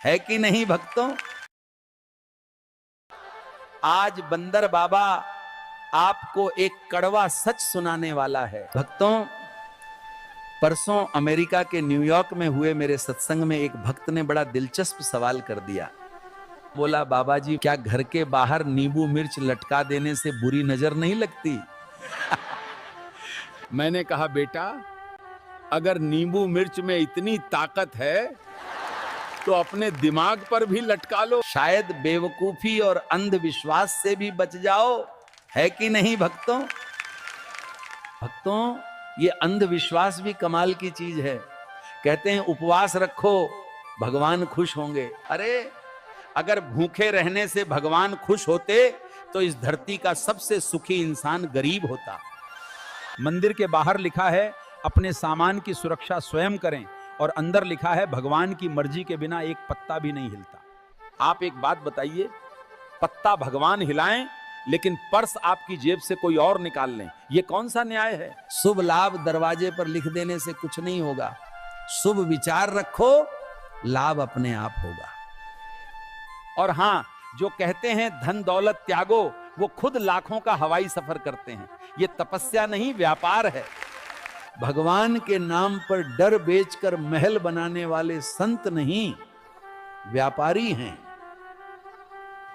है कि नहीं भक्तों? आज बंदर बाबा आपको एक कड़वा सच सुनाने वाला है। भक्तों, परसों अमेरिका के न्यूयॉर्क में हुए मेरे सत्संग में एक भक्त ने बड़ा दिलचस्प सवाल कर दिया। बोला, बाबा जी, क्या घर के बाहर नींबू मिर्च लटका देने से बुरी नजर नहीं लगती? मैंने कहा, बेटा, अगर नींबू मिर्च में इतनी ताकत है तो अपने दिमाग पर भी लटका लो, शायद बेवकूफी और अंधविश्वास से भी बच जाओ। है कि नहीं भक्तों? भक्तों, ये अंधविश्वास भी कमाल की चीज है। कहते हैं उपवास रखो, भगवान खुश होंगे। अरे, अगर भूखे रहने से भगवान खुश होते तो इस धरती का सबसे सुखी इंसान गरीब होता। मंदिर के बाहर लिखा है अपने सामान की सुरक्षा स्वयं करें, और अंदर लिखा है भगवान की मर्जी के बिना एक पत्ता भी नहीं हिलता। आप एक बात बताइए, पत्ता भगवान हिलाएं लेकिन पर्स आपकी जेब से कोई और निकाल लें, ये कौन सा न्याय है? शुभ लाभ दरवाजे पर लिख देने से कुछ नहीं होगा। शुभ विचार रखो, लाभ अपने आप होगा। और हां, जो कहते हैं धन दौलत त्यागो, वो खुद लाखों का हवाई सफर करते हैं। ये तपस्या नहीं, व्यापार है। भगवान के नाम पर डर बेचकर महल बनाने वाले संत नहीं, व्यापारी हैं।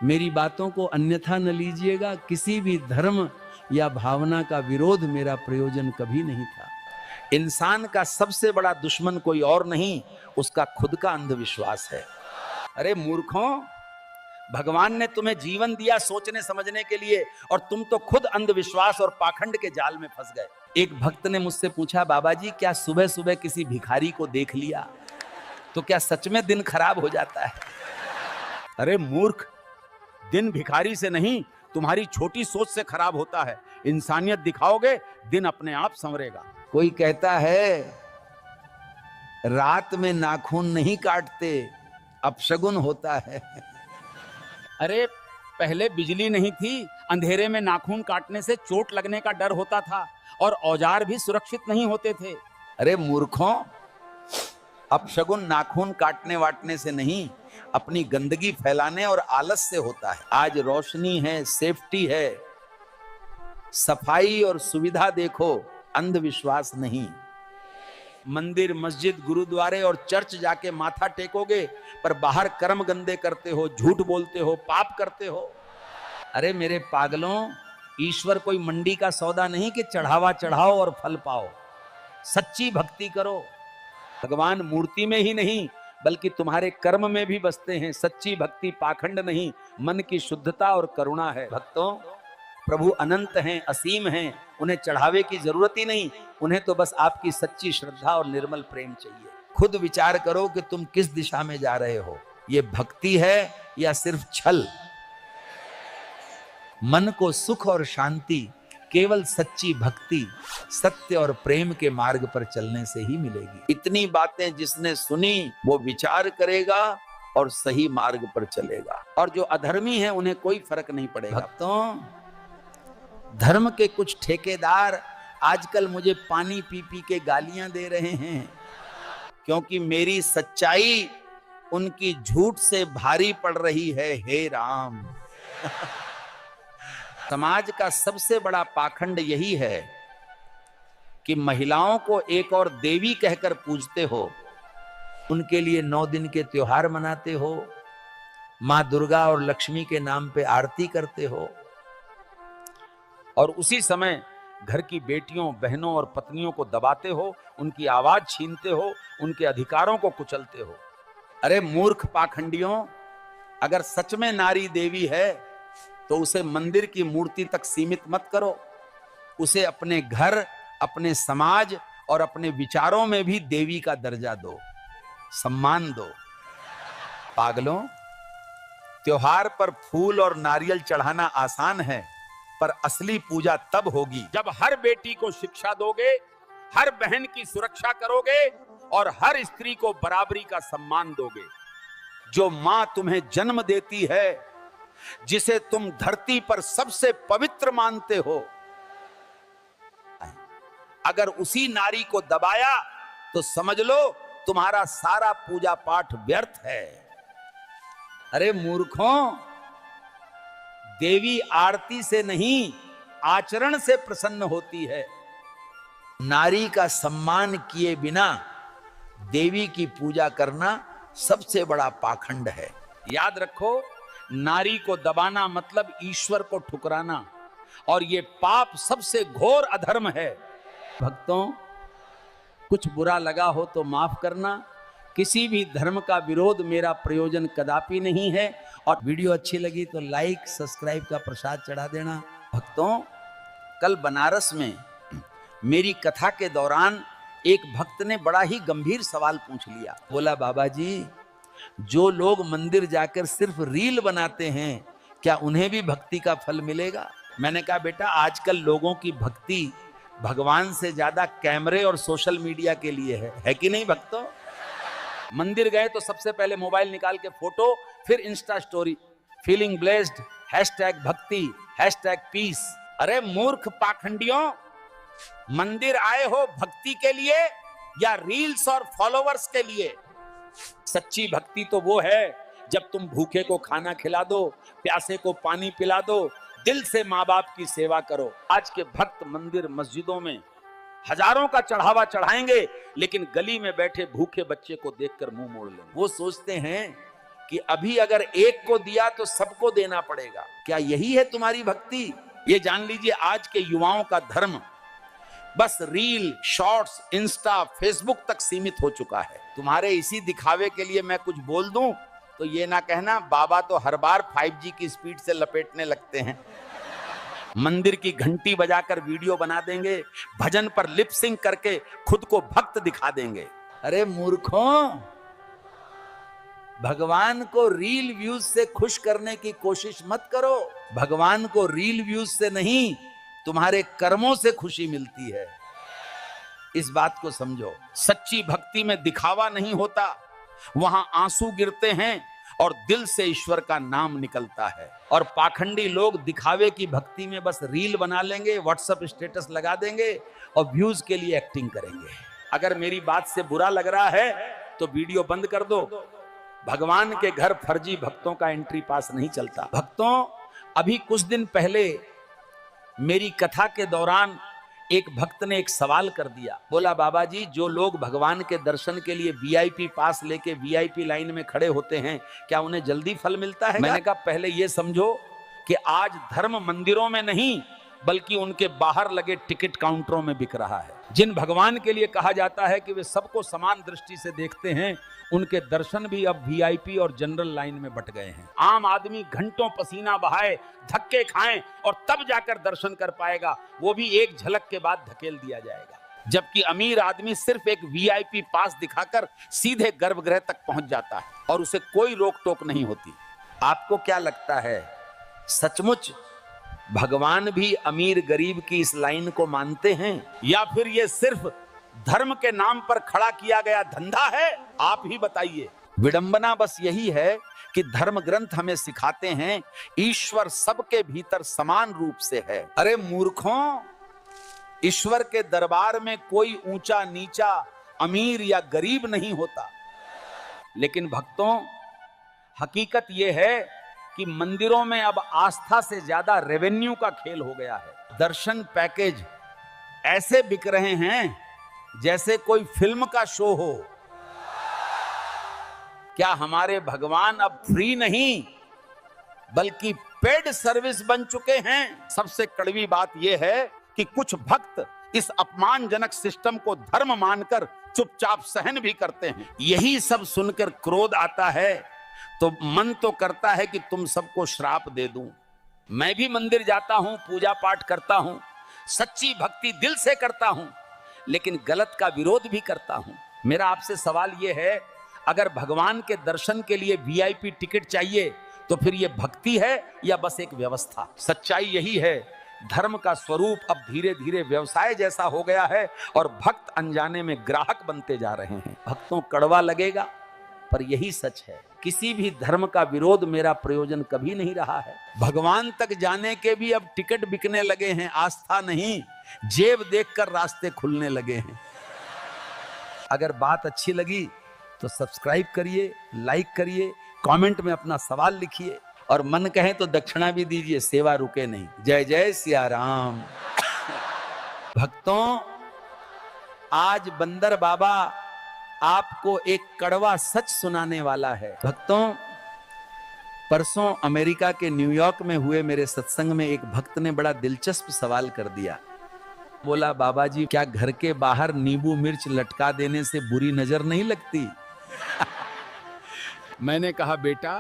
मेरी बातों को अन्यथा न लीजिएगा। किसी भी धर्म या भावना का विरोध मेरा प्रयोजन कभी नहीं था। इंसान का सबसे बड़ा दुश्मन कोई और नहीं, उसका खुद का अंधविश्वास है। अरे मूर्खों, भगवान ने तुम्हें जीवन दिया सोचने समझने के लिए, और तुम तो खुद अंधविश्वास और पाखंड के जाल में फंस गए। एक भक्त ने मुझसे पूछा, बाबा जी, क्या सुबह सुबह किसी भिखारी को देख लिया तो क्या सच में दिन खराब हो जाता है? अरे मूर्ख, दिन भिखारी से नहीं, तुम्हारी छोटी सोच से खराब होता है। इंसानियत दिखाओगे, दिन अपने आप संवरेगा। कोई कहता है रात में नाखून नहीं काटते, अपशगुन होता है। अरे, पहले बिजली नहीं थी, अंधेरे में नाखून काटने से चोट लगने का डर होता था, और औजार भी सुरक्षित नहीं होते थे। अरे मूर्खों, अपशगुन नाखून काटने वाटने से नहीं, अपनी गंदगी फैलाने और आलस से होता है। आज रोशनी है, सेफ्टी है, सफाई और सुविधा देखो, अंधविश्वास नहीं। मंदिर, मस्जिद, गुरुद्वारे और चर्च जाके माथा टेकोगे, पर बाहर कर्म गंदे करते हो, झूठ बोलते हो, पाप करते हो। अरे मेरे पागलों, ईश्वर कोई मंडी का सौदा नहीं कि चढ़ावा चढ़ाओ और फल पाओ। सच्ची भक्ति करो। भगवान मूर्ति में ही नहीं बल्कि तुम्हारे कर्म में भी बसते हैं। सच्ची भक्ति पाखंड नहीं, मन की शुद्धता और करुणा है। भक्तों, प्रभु अनंत हैं, असीम हैं, उन्हें चढ़ावे की जरूरत ही नहीं। उन्हें तो बस आपकी सच्ची श्रद्धा और निर्मल प्रेम चाहिए। खुद विचार करो कि तुम किस दिशा में जा रहे हो। ये भक्ति है या सिर्फ छल? मन को सुख और शांति केवल सच्ची भक्ति, सत्य और प्रेम के मार्ग पर चलने से ही मिलेगी। इतनी बातें जिसने सुनी वो विचार करेगा और सही मार्ग पर चलेगा, और जो अधर्मी है उन्हें कोई फर्क नहीं पड़ेगा। भक्तों, धर्म के कुछ ठेकेदार आजकल मुझे पानी पी पी के गालियां दे रहे हैं, क्योंकि मेरी सच्चाई उनकी झूठ से भारी पड़ रही है। हे राम, समाज का सबसे बड़ा पाखंड यही है कि महिलाओं को एक और देवी कहकर पूजते हो, उनके लिए 9 दिन के त्योहार मनाते हो, मां दुर्गा और लक्ष्मी के नाम पे आरती करते हो, और उसी समय घर की बेटियों, बहनों और पत्नियों को दबाते हो, उनकी आवाज छीनते हो, उनके अधिकारों को कुचलते हो। अरे मूर्ख पाखंडियों, अगर सच में नारी देवी है तो उसे मंदिर की मूर्ति तक सीमित मत करो। उसे अपने घर, अपने समाज और अपने विचारों में भी देवी का दर्जा दो, सम्मान दो। पागलों, त्योहार पर फूल और नारियल चढ़ाना आसान है, पर असली पूजा तब होगी जब हर बेटी को शिक्षा दोगे, हर बहन की सुरक्षा करोगे और हर स्त्री को बराबरी का सम्मान दोगे। जो मां तुम्हें जन्म देती है, जिसे तुम धरती पर सबसे पवित्र मानते हो, अगर उसी नारी को दबाया तो समझ लो तुम्हारा सारा पूजा पाठ व्यर्थ है। अरे मूर्खों, देवी आरती से नहीं आचरण से प्रसन्न होती है। नारी का सम्मान किए बिना देवी की पूजा करना सबसे बड़ा पाखंड है। याद रखो, नारी को दबाना मतलब ईश्वर को ठुकराना, और ये पाप सबसे घोर अधर्म है। भक्तों, कुछ बुरा लगा हो तो माफ करना। किसी भी धर्म का विरोध मेरा प्रयोजन कदापि नहीं है। और वीडियो अच्छी लगी तो लाइक सब्सक्राइब का प्रसाद चढ़ा देना। भक्तों, कल बनारस में मेरी कथा के दौरान एक भक्त ने बड़ा ही गंभीर सवाल पूछ लिया। बोला, बाबा जी, जो लोग मंदिर जाकर सिर्फ रील बनाते हैं, क्या उन्हें भी भक्ति का फल मिलेगा? मैंने कहा, बेटा, आजकल लोगों की भक्ति भगवान से ज्यादा कैमरे और सोशल मीडिया के लिए है कि नहीं भक्तों? मंदिर गए तो सबसे पहले मोबाइल निकाल के फोटो, फिर इंस्टा स्टोरी, फीलिंग ब्लेस्ड, #भक्ति, #पीस। अरे मूर्ख पाखंडियों, मंदिर आए हो भक्ति के लिए या रील्स और फॉलोवर्स के लिए? सच्ची भक्ति तो वो है जब तुम भूखे को खाना खिला दो, प्यासे को पानी पिला दो, दिल से माँ बाप की सेवा करो। आज के भक्त मंदिर मस्जिदों में हजारों का चढ़ावा चढ़ाएंगे, लेकिन गली में बैठे भूखे बच्चे को देखकर मुंह मोड़ लेंगे। वो सोचते हैं कि अभी अगर एक को दिया तो सबको देना पड़ेगा। क्या यही है तुम्हारी भक्ति? ये जान लीजिए, आज के युवाओं का धर्म बस रील, शॉर्ट्स, इंस्टा, फेसबुक तक सीमित हो चुका है। तुम्हारे इसी दिखावे के लिए मैं कुछ बोल दूं तो ये ना कहना, बाबा तो हर बार 5G की स्पीड से लपेटने लगते हैं। मंदिर की घंटी बजाकर वीडियो बना देंगे, भजन पर लिप सिंक करके खुद को भक्त दिखा देंगे। अरे मूर्खों, भगवान को रील व्यूज से खुश करने की कोशिश मत करो। भगवान को रील व्यूज से नहीं, तुम्हारे कर्मों से खुशी मिलती है। इस बात को समझो। सच्ची भक्ति में दिखावा नहीं होता, वहां आंसू गिरते हैं और दिल से ईश्वर का नाम निकलता है। और पाखंडी लोग दिखावे की भक्ति में बस रील बना लेंगे, व्हाट्सएप स्टेटस लगा देंगे और व्यूज के लिए एक्टिंग करेंगे। अगर मेरी बात से बुरा लग रहा है तो वीडियो बंद कर दो। भगवान के घर फर्जी भक्तों का एंट्री पास नहीं चलता। भक्तों, अभी कुछ दिन पहले मेरी कथा के दौरान एक भक्त ने एक सवाल कर दिया। बोला, बाबा जी, जो लोग भगवान के दर्शन के लिए VIP पास लेके VIP लाइन में खड़े होते हैं, क्या उन्हें जल्दी फल मिलता है? मैंने कहा, पहले ये समझो कि आज धर्म मंदिरों में नहीं बल्कि उनके बाहर लगे टिकट काउंटरों में बिक रहा है। जिन भगवान के लिए कहा जाता है कि वे सबको समान दृष्टि से देखते हैं, उनके दर्शन भी अब VIP और जनरल लाइन में बट गए हैं। आम आदमी घंटों पसीना बहाए, धक्के खाएं और तब जाकर दर्शन कर पाएगा, वो भी एक झलक के बाद धकेल दिया जाएगा। जबकि अमीर आदमी सिर्फ एक VIP पास दिखाकर सीधे गर्भगृह तक पहुंच जाता है और उसे कोई रोक टोक नहीं होती। आपको क्या लगता है, सचमुच भगवान भी अमीर गरीब की इस लाइन को मानते हैं, या फिर ये सिर्फ धर्म के नाम पर खड़ा किया गया धंधा है? आप ही बताइए। विडंबना बस यही है कि धर्म ग्रंथ हमें सिखाते हैं ईश्वर सबके भीतर समान रूप से है। अरे मूर्खों, ईश्वर के दरबार में कोई ऊंचा नीचा, अमीर या गरीब नहीं होता। लेकिन भक्तों, हकीकत यह है कि मंदिरों में अब आस्था से ज्यादा रेवेन्यू का खेल हो गया है। दर्शन पैकेज ऐसे बिक रहे हैं जैसे कोई फिल्म का शो हो। क्या हमारे भगवान अब फ्री नहीं बल्कि पेड सर्विस बन चुके हैं? सबसे कड़वी बात यह है कि कुछ भक्त इस अपमानजनक सिस्टम को धर्म मानकर चुपचाप सहन भी करते हैं। यही सब सुनकर क्रोध आता है तो मन तो करता है कि तुम सबको श्राप दे दूं। मैं भी मंदिर जाता हूं, पूजा पाठ करता हूं, सच्ची भक्ति दिल से करता हूं, लेकिन गलत का विरोध भी करता हूं। मेरा आपसे सवाल यह है, अगर भगवान के दर्शन के लिए VIP टिकट चाहिए तो फिर यह भक्ति है या बस एक व्यवस्था? सच्चाई यही है, धर्म का स्वरूप अब धीरे धीरे व्यवसाय जैसा हो गया है और भक्त अनजाने में ग्राहक बनते जा रहे हैं। भक्तों, कड़वा लगेगा पर यही सच है। किसी भी धर्म का विरोध मेरा प्रयोजन कभी नहीं रहा है। भगवान तक जाने के भी अब टिकट बिकने लगे हैं, आस्था नहीं, जेब देखकर रास्ते खुलने लगे हैं। अगर बात अच्छी लगी तो सब्सक्राइब करिए, लाइक करिए, कमेंट में अपना सवाल लिखिए और मन कहे तो दक्षिणा भी दीजिए, सेवा रुके नहीं। जय जय सिया राम। भक्तों, आज बंदर बाबा आपको एक कड़वा सच सुनाने वाला है। भक्तों, परसों अमेरिका के न्यूयॉर्क में हुए मेरे सत्संग में एक भक्त ने बड़ा दिलचस्प सवाल कर दिया। बोला, बाबा जी, क्या घर के बाहर नींबू मिर्च लटका देने से बुरी नजर नहीं लगती? मैंने कहा, बेटा,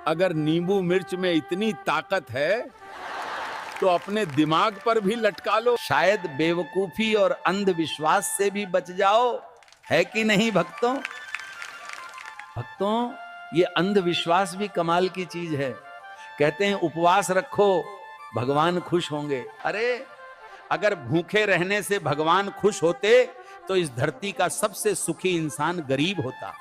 अगर नींबू मिर्च में इतनी ताकत है तो अपने दिमाग पर भी लटका लो, शायद बेवकूफी और अंधविश्वास से भी बच जाओ, है कि नहीं भक्तों? भक्तों, ये अंधविश्वास भी कमाल की चीज है। कहते हैं उपवास रखो, भगवान खुश होंगे। अरे, अगर भूखे रहने से भगवान खुश होते तो इस धरती का सबसे सुखी इंसान गरीब होता।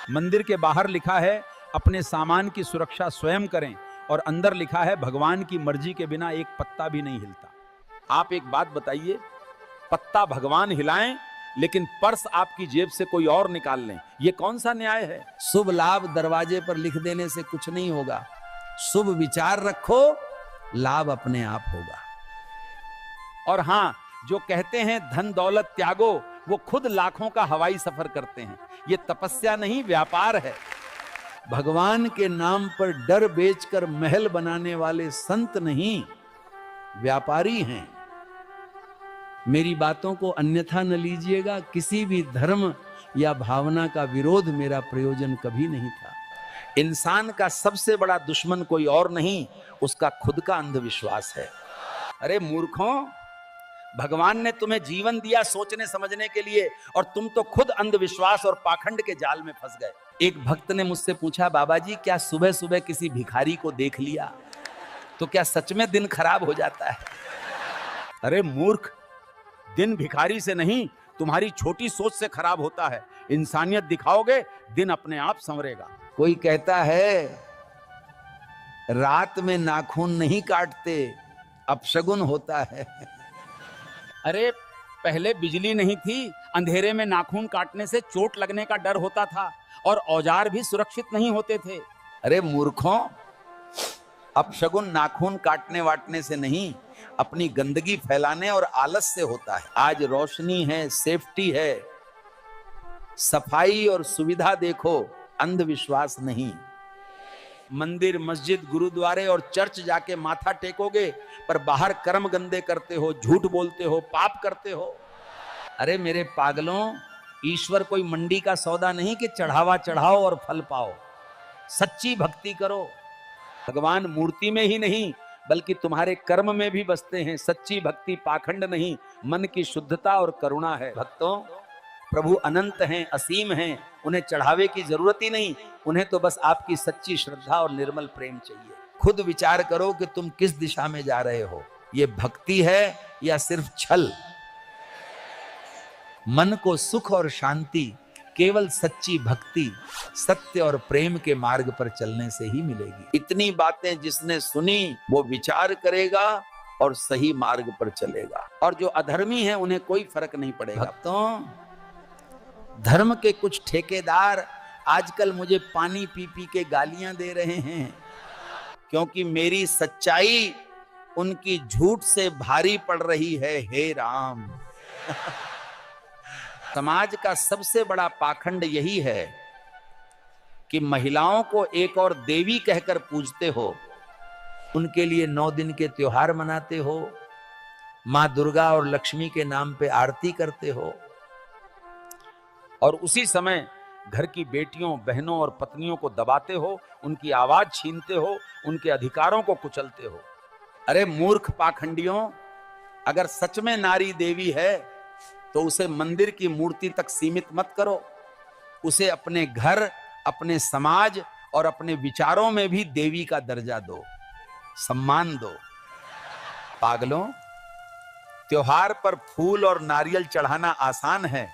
मंदिर के बाहर लिखा है अपने सामान की सुरक्षा स्वयं करें, और अंदर लिखा है भगवान की मर्जी के बिना एक पत्ता भी नहीं हिलता। आप एक बात बताइए, पत्ता भगवान हिलाएं लेकिन पर्स आपकी जेब से कोई और निकाल लें, ये कौन सा न्याय है? शुभ लाभ दरवाजे पर लिख देने से कुछ नहीं होगा। शुभ विचार रखो, लाभ अपने आप होगा। और हां, जो कहते हैं धन दौलत त्यागो, वो खुद लाखों का हवाई सफर करते हैं। ये तपस्या नहीं, व्यापार है। भगवान के नाम पर डर बेचकर महल बनाने वाले संत नहीं, व्यापारी हैं। मेरी बातों को अन्यथा न लीजिएगा। किसी भी धर्म या भावना का विरोध मेरा प्रयोजन कभी नहीं था। इंसान का सबसे बड़ा दुश्मन कोई और नहीं, उसका खुद का अंधविश्वास है। अरे मूर्खों, भगवान ने तुम्हें जीवन दिया सोचने समझने के लिए, और तुम तो खुद अंधविश्वास और पाखंड के जाल में फंस गए। एक भक्त ने मुझसे पूछा, बाबा जी, क्या सुबह सुबह किसी भिखारी को देख लिया तो क्या सच में दिन खराब हो जाता है? अरे मूर्ख, दिन भिखारी से नहीं, तुम्हारी छोटी सोच से खराब होता है। इंसानियत दिखाओगे, दिन अपने आप संवरेगा। कोई कहता है रात में नाखून नहीं काटते, अपशगुन होता है। अरे, पहले बिजली नहीं थी, अंधेरे में नाखून काटने से चोट लगने का डर होता था और औजार भी सुरक्षित नहीं होते थे। अरे मूर्खों, अपशगुन नाखून काटने वाटने से नहीं, अपनी गंदगी फैलाने और आलस से होता है। आज रोशनी है, सेफ्टी है, सफाई और सुविधा देखो, अंधविश्वास नहीं। मंदिर, मस्जिद, गुरुद्वारे और चर्च जाके माथा टेकोगे, पर बाहर कर्म गंदे करते हो, झूठ बोलते हो, पाप करते हो। अरे मेरे पागलों, ईश्वर कोई मंडी का सौदा नहीं कि चढ़ावा चढ़ाओ और फल पाओ। सच्ची भक्ति करो। भगवान मूर्ति में ही नहीं बल्कि तुम्हारे कर्म में भी बसते हैं। सच्ची भक्ति पाखंड नहीं, मन की शुद्धता और करुणा है। भक्तों, प्रभु अनंत हैं, असीम हैं, उन्हें चढ़ावे की जरूरत ही नहीं, उन्हें तो बस आपकी सच्ची श्रद्धा और निर्मल प्रेम चाहिए। खुद विचार करो कि तुम किस दिशा में जा रहे हो। ये भक्ति है या सिर्फ छल? मन को सुख और शांति केवल सच्ची भक्ति, सत्य और प्रेम के मार्ग पर चलने से ही मिलेगी। इतनी बातें जिसने सुनी वो विचार करेगा और सही मार्ग पर चलेगा, और जो अधर्मी है उन्हें कोई फर्क नहीं पड़ेगा। भक्तों, धर्म के कुछ ठेकेदार आजकल मुझे पानी पी पी के गालियां दे रहे हैं, क्योंकि मेरी सच्चाई उनकी झूठ से भारी पड़ रही है। हे राम। समाज का सबसे बड़ा पाखंड यही है कि महिलाओं को एक और देवी कहकर पूजते हो, उनके लिए 9 दिन के त्योहार मनाते हो, मां दुर्गा और लक्ष्मी के नाम पे आरती करते हो, और उसी समय घर की बेटियों, बहनों और पत्नियों को दबाते हो, उनकी आवाज छीनते हो, उनके अधिकारों को कुचलते हो। अरे मूर्ख पाखंडियों, अगर सच में नारी देवी है तो उसे मंदिर की मूर्ति तक सीमित मत करो। उसे अपने घर, अपने समाज और अपने विचारों में भी देवी का दर्जा दो, सम्मान दो। पागलों, त्योहार पर फूल और नारियल चढ़ाना आसान है,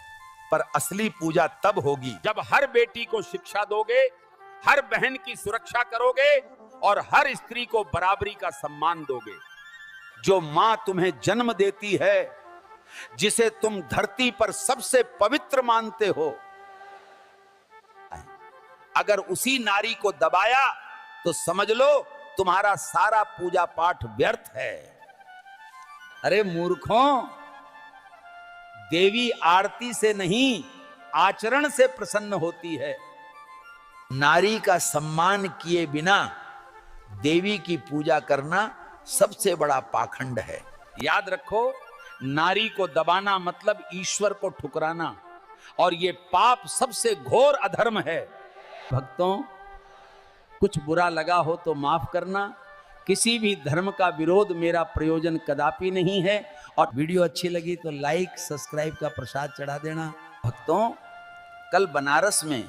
पर असली पूजा तब होगी जब हर बेटी को शिक्षा दोगे, हर बहन की सुरक्षा करोगे और हर स्त्री को बराबरी का सम्मान दोगे। जो मां तुम्हें जन्म देती है, जिसे तुम धरती पर सबसे पवित्र मानते हो, अगर उसी नारी को दबाया तो समझ लो तुम्हारा सारा पूजा पाठ व्यर्थ है। अरे मूर्खों, देवी आरती से नहीं आचरण से प्रसन्न होती है। नारी का सम्मान किए बिना देवी की पूजा करना सबसे बड़ा पाखंड है। याद रखो, नारी को दबाना मतलब ईश्वर को ठुकराना, और ये पाप सबसे घोर अधर्म है। भक्तों, कुछ बुरा लगा हो तो माफ करना। किसी भी धर्म का विरोध मेरा प्रयोजन कदापि नहीं है। और वीडियो अच्छी लगी तो लाइक सब्सक्राइब का प्रसाद चढ़ा देना। भक्तों, कल बनारस में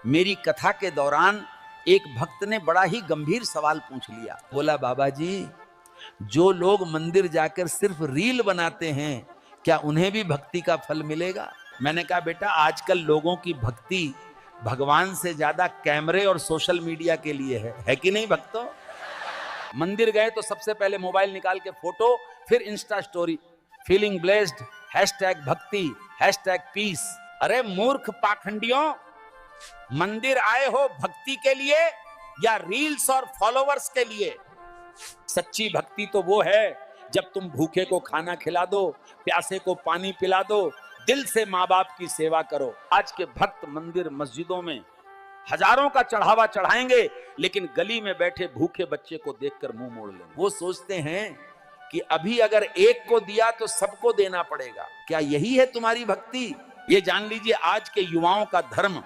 मेरी कथा के दौरान एक भक्त ने बड़ा ही गंभीर सवाल पूछ लिया। बोला, बाबा जी, जो लोग मंदिर जाकर सिर्फ रील बनाते हैं, क्या उन्हें भी भक्ति का फल मिलेगा? मैंने कहा, बेटा, आजकल लोगों की भक्ति भगवान से ज्यादा कैमरे और सोशल मीडिया के लिए है कि नहीं भक्तों? मंदिर गए तो सबसे पहले मोबाइल निकाल के फोटो, फिर इंस्टा स्टोरी, फीलिंग ब्लेस्ड, #भक्ति, #पीस। अरे मूर्ख पाखंडियों, मंदिर आए हो भक्ति के लिए या रील्स और फॉलोवर्स के लिए? सच्ची भक्ति तो वो है जब तुम भूखे को खाना खिला दो, प्यासे को पानी पिला दो, दिल से माँ बाप की सेवा करो। आज के भक्त मंदिर मस्जिदों में हजारों का चढ़ावा चढ़ाएंगे, लेकिन गली में बैठे भूखे बच्चे को देखकर मुंह मोड़ लेंगे। वो सोचते हैं कि अभी अगर एक को दिया तो सबको देना पड़ेगा। क्या यही है तुम्हारी भक्ति? ये जान लीजिए, आज के युवाओं का धर्म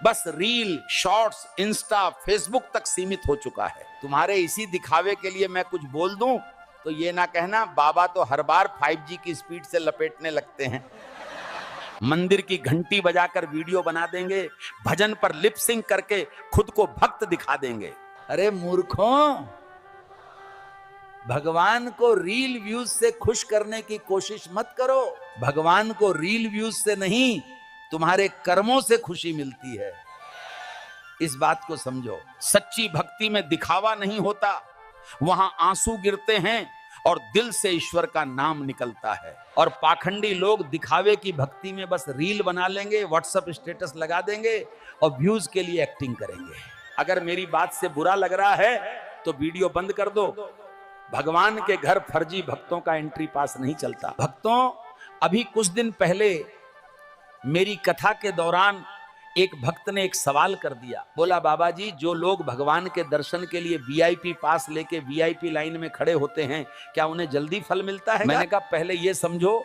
बस रील, शॉर्ट्स, इंस्टा, फेसबुक तक सीमित हो चुका है। तुम्हारे इसी दिखावे के लिए मैं कुछ बोल दूं तो ये ना कहना बाबा तो हर बार 5G की स्पीड से लपेटने लगते हैं। मंदिर की घंटी बजाकर वीडियो बना देंगे, भजन पर लिप सिंक करके खुद को भक्त दिखा देंगे। अरे मूर्खों, भगवान को रील व्यूज से खुश करने की कोशिश मत करो। भगवान को रील व्यूज से नहीं, तुम्हारे कर्मों से खुशी मिलती है। इस बात को समझो। सच्ची भक्ति में दिखावा नहीं होता, वहां आंसू गिरते हैं और दिल से ईश्वर का नाम निकलता है। और पाखंडी लोग दिखावे की भक्ति में बस रील बना लेंगे, व्हाट्सएप स्टेटस लगा देंगे और व्यूज के लिए एक्टिंग करेंगे। अगर मेरी बात से बुरा लग रहा है तो वीडियो बंद कर दो। भगवान के घर फर्जी भक्तों का एंट्री पास नहीं चलता। भक्तों, अभी कुछ दिन पहले मेरी कथा के दौरान एक भक्त ने एक सवाल कर दिया। बोला, बाबा जी, जो लोग भगवान के दर्शन के लिए VIP पास लेके VIP लाइन में खड़े होते हैं, क्या उन्हें जल्दी फल मिलता है? मैंने कहा, पहले ये समझो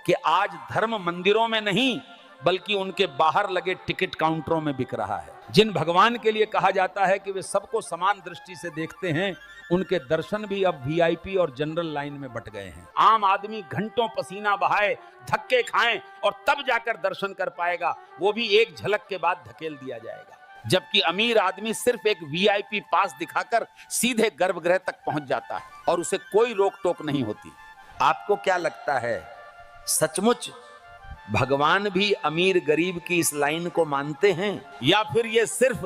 कि आज धर्म मंदिरों में नहीं बल्कि उनके बाहर लगे टिकट काउंटरों में बिक रहा है। जिन भगवान के लिए कहा जाता है कि वे सबको समान दृष्टि से देखते हैं, उनके दर्शन भी अब VIP और जनरल लाइन में बट गए हैं। आम आदमी घंटों पसीना बहाए, धक्के खाएं और तब जाकर दर्शन कर पाएगा, वो भी एक झलक के बाद धकेल दिया जाएगा। जबकि अमीर आदमी सिर्फ एक VIP पास दिखाकर सीधे गर्भगृह तक पहुंच जाता है और उसे कोई रोक टोक नहीं होती। आपको क्या लगता है, सचमुच भगवान भी अमीर गरीब की इस लाइन को मानते हैं, या फिर ये सिर्फ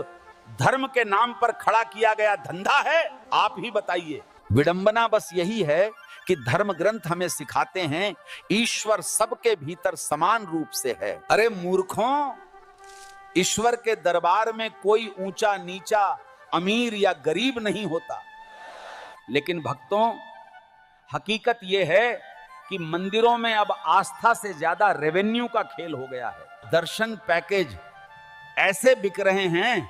धर्म के नाम पर खड़ा किया गया धंधा है? आप ही बताइए। विडंबना बस यही है कि धर्म ग्रंथ हमें सिखाते हैं ईश्वर सबके भीतर समान रूप से है। अरे मूर्खों, ईश्वर के दरबार में कोई ऊंचा नीचा, अमीर या गरीब नहीं होता। लेकिन भक्तों, हकीकत यह है कि मंदिरों में अब आस्था से ज्यादा रेवेन्यू का खेल हो गया है। दर्शन पैकेज ऐसे बिक रहे हैं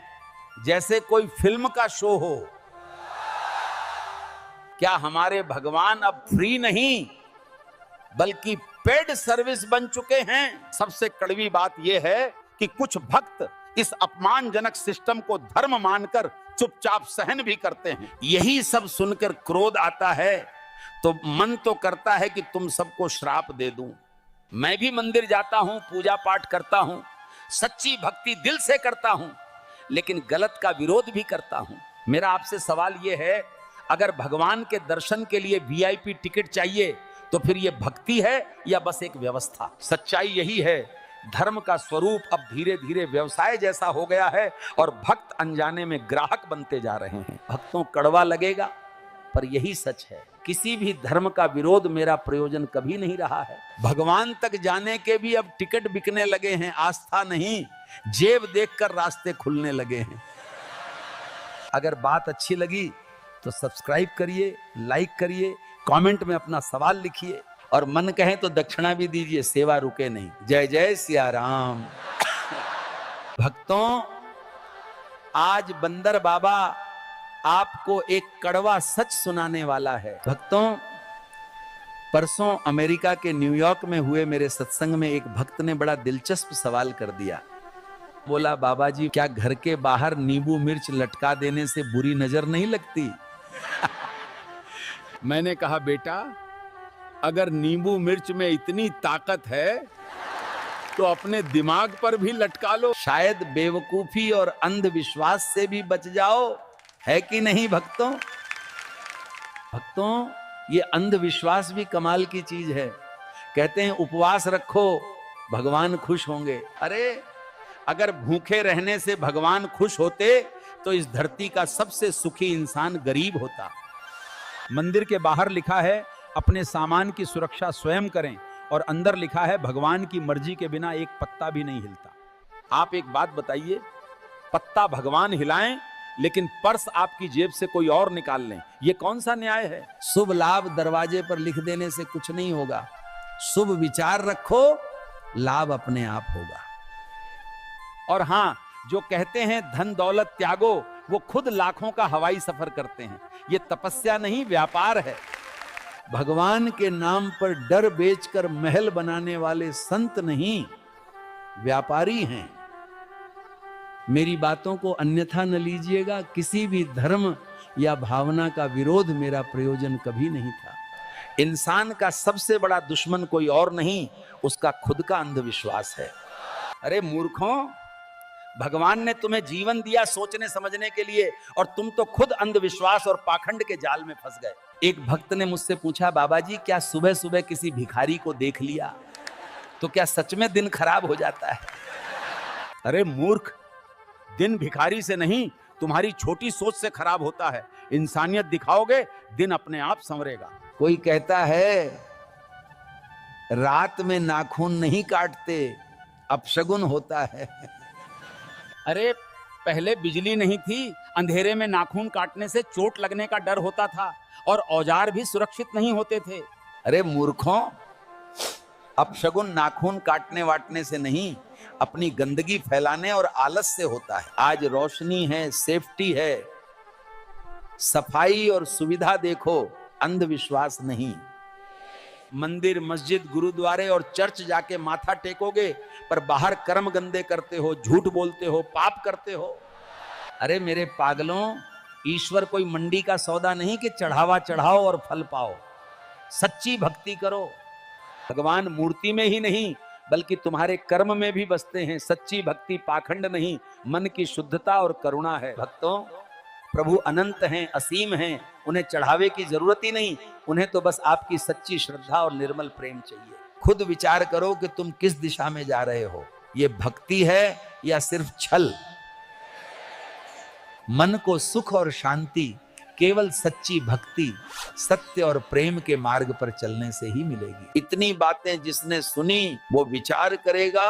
जैसे कोई फिल्म का शो हो। क्या हमारे भगवान अब फ्री नहीं बल्कि पेड सर्विस बन चुके हैं? सबसे कड़वी बात यह है कि कुछ भक्त इस अपमानजनक सिस्टम को धर्म मानकर चुपचाप सहन भी करते हैं। यही सब सुनकर क्रोध आता है तो मन तो करता है कि तुम सबको श्राप दे दूं। मैं भी मंदिर जाता हूं, पूजा पाठ करता हूं, सच्ची भक्ति दिल से करता हूं, लेकिन गलत का विरोध भी करता हूं। मेरा आपसे सवाल यह है, अगर भगवान के दर्शन के लिए VIP टिकट चाहिए तो फिर यह भक्ति है या बस एक व्यवस्था? सच्चाई यही है, धर्म का स्वरूप अब धीरे धीरे व्यवसाय जैसा हो गया है और भक्त अनजाने में ग्राहक बनते जा रहे हैं। भक्तों, कड़वा लगेगा पर यही सच है। किसी भी धर्म का विरोध मेरा प्रयोजन कभी नहीं रहा है। भगवान तक जाने के भी अब टिकट बिकने लगे हैं, आस्था नहीं, जेब देखकर रास्ते खुलने लगे हैं। अगर बात अच्छी लगी तो सब्सक्राइब करिए, लाइक करिए, कमेंट में अपना सवाल लिखिए और मन कहे तो दक्षिणा भी दीजिए, सेवा रुके नहीं। जय जय सिया राम। भक्तों, आज बंदर बाबा आपको एक कड़वा सच सुनाने वाला है। भक्तों, परसों अमेरिका के न्यूयॉर्क में हुए मेरे सत्संग में एक भक्त ने बड़ा दिलचस्प सवाल कर दिया। बोला, बाबा जी, क्या घर के बाहर नींबू मिर्च लटका देने से बुरी नजर नहीं लगती? मैंने कहा, बेटा, अगर नींबू मिर्च में इतनी ताकत है तो अपने दिमाग पर भी लटका लो, शायद बेवकूफी और अंधविश्वास से भी बच जाओ। है कि नहीं भक्तों? भक्तों, ये अंधविश्वास भी कमाल की चीज है। कहते हैं उपवास रखो, भगवान खुश होंगे। अरे, अगर भूखे रहने से भगवान खुश होते तो इस धरती का सबसे सुखी इंसान गरीब होता। मंदिर के बाहर लिखा है, अपने सामान की सुरक्षा स्वयं करें, और अंदर लिखा है, भगवान की मर्जी के बिना एक पत्ता भी नहीं हिलता। आप एक बात बताइए, पत्ता भगवान हिलाएं लेकिन पर्स आपकी जेब से कोई और निकाल लें, ये कौन सा न्याय है? शुभ लाभ दरवाजे पर लिख देने से कुछ नहीं होगा। शुभ विचार रखो, लाभ अपने आप होगा। और हां, जो कहते हैं धन दौलत त्यागो, वो खुद लाखों का हवाई सफर करते हैं। ये तपस्या नहीं, व्यापार है। भगवान के नाम पर डर बेचकर महल बनाने वाले संत नहीं, व्यापारी हैं। मेरी बातों को अन्यथा न लीजिएगा। किसी भी धर्म या भावना का विरोध मेरा प्रयोजन कभी नहीं था। इंसान का सबसे बड़ा दुश्मन कोई और नहीं, उसका खुद का अंधविश्वास है। अरे मूर्खों, भगवान ने तुम्हें जीवन दिया सोचने समझने के लिए, और तुम तो खुद अंधविश्वास और पाखंड के जाल में फंस गए। एक भक्त ने मुझसे पूछा, बाबा जी, क्या सुबह सुबह किसी भिखारी को देख लिया तो क्या सच में दिन खराब हो जाता है? अरे मूर्ख, दिन भिखारी से नहीं, तुम्हारी छोटी सोच से खराब होता है। इंसानियत दिखाओगे, दिन अपने आप संवरेगा। कोई कहता है रात में नाखून नहीं काटते, अपशगुन होता है। अरे, पहले बिजली नहीं थी, अंधेरे में नाखून काटने से चोट लगने का डर होता था और औजार भी सुरक्षित नहीं होते थे। अरे मूर्खों, अपशगुन नाखून काटने वाटने से नहीं, अपनी गंदगी फैलाने और आलस से होता है। आज रोशनी है, सेफ्टी है, सफाई और सुविधा देखो, अंधविश्वास नहीं। मंदिर, मस्जिद, गुरुद्वारे और चर्च जाके माथा टेकोगे पर बाहर कर्म गंदे करते हो, झूठ बोलते हो, पाप करते हो। अरे मेरे पागलों, ईश्वर कोई मंडी का सौदा नहीं कि चढ़ावा चढ़ाओ और फल पाओ। सच्ची भक्ति करो। भगवान मूर्ति में ही नहीं बल्कि तुम्हारे कर्म में भी बसते हैं। सच्ची भक्ति पाखंड नहीं, मन की शुद्धता और करुणा है। भक्तों, प्रभु अनंत हैं, असीम हैं, उन्हें चढ़ावे की जरूरत ही नहीं, उन्हें तो बस आपकी सच्ची श्रद्धा और निर्मल प्रेम चाहिए। खुद विचार करो कि तुम किस दिशा में जा रहे हो। ये भक्ति है या सिर्फ छल? मन को सुख और शांति केवल सच्ची भक्ति, सत्य और प्रेम के मार्ग पर चलने से ही मिलेगी। इतनी बातें जिसने सुनी वो विचार करेगा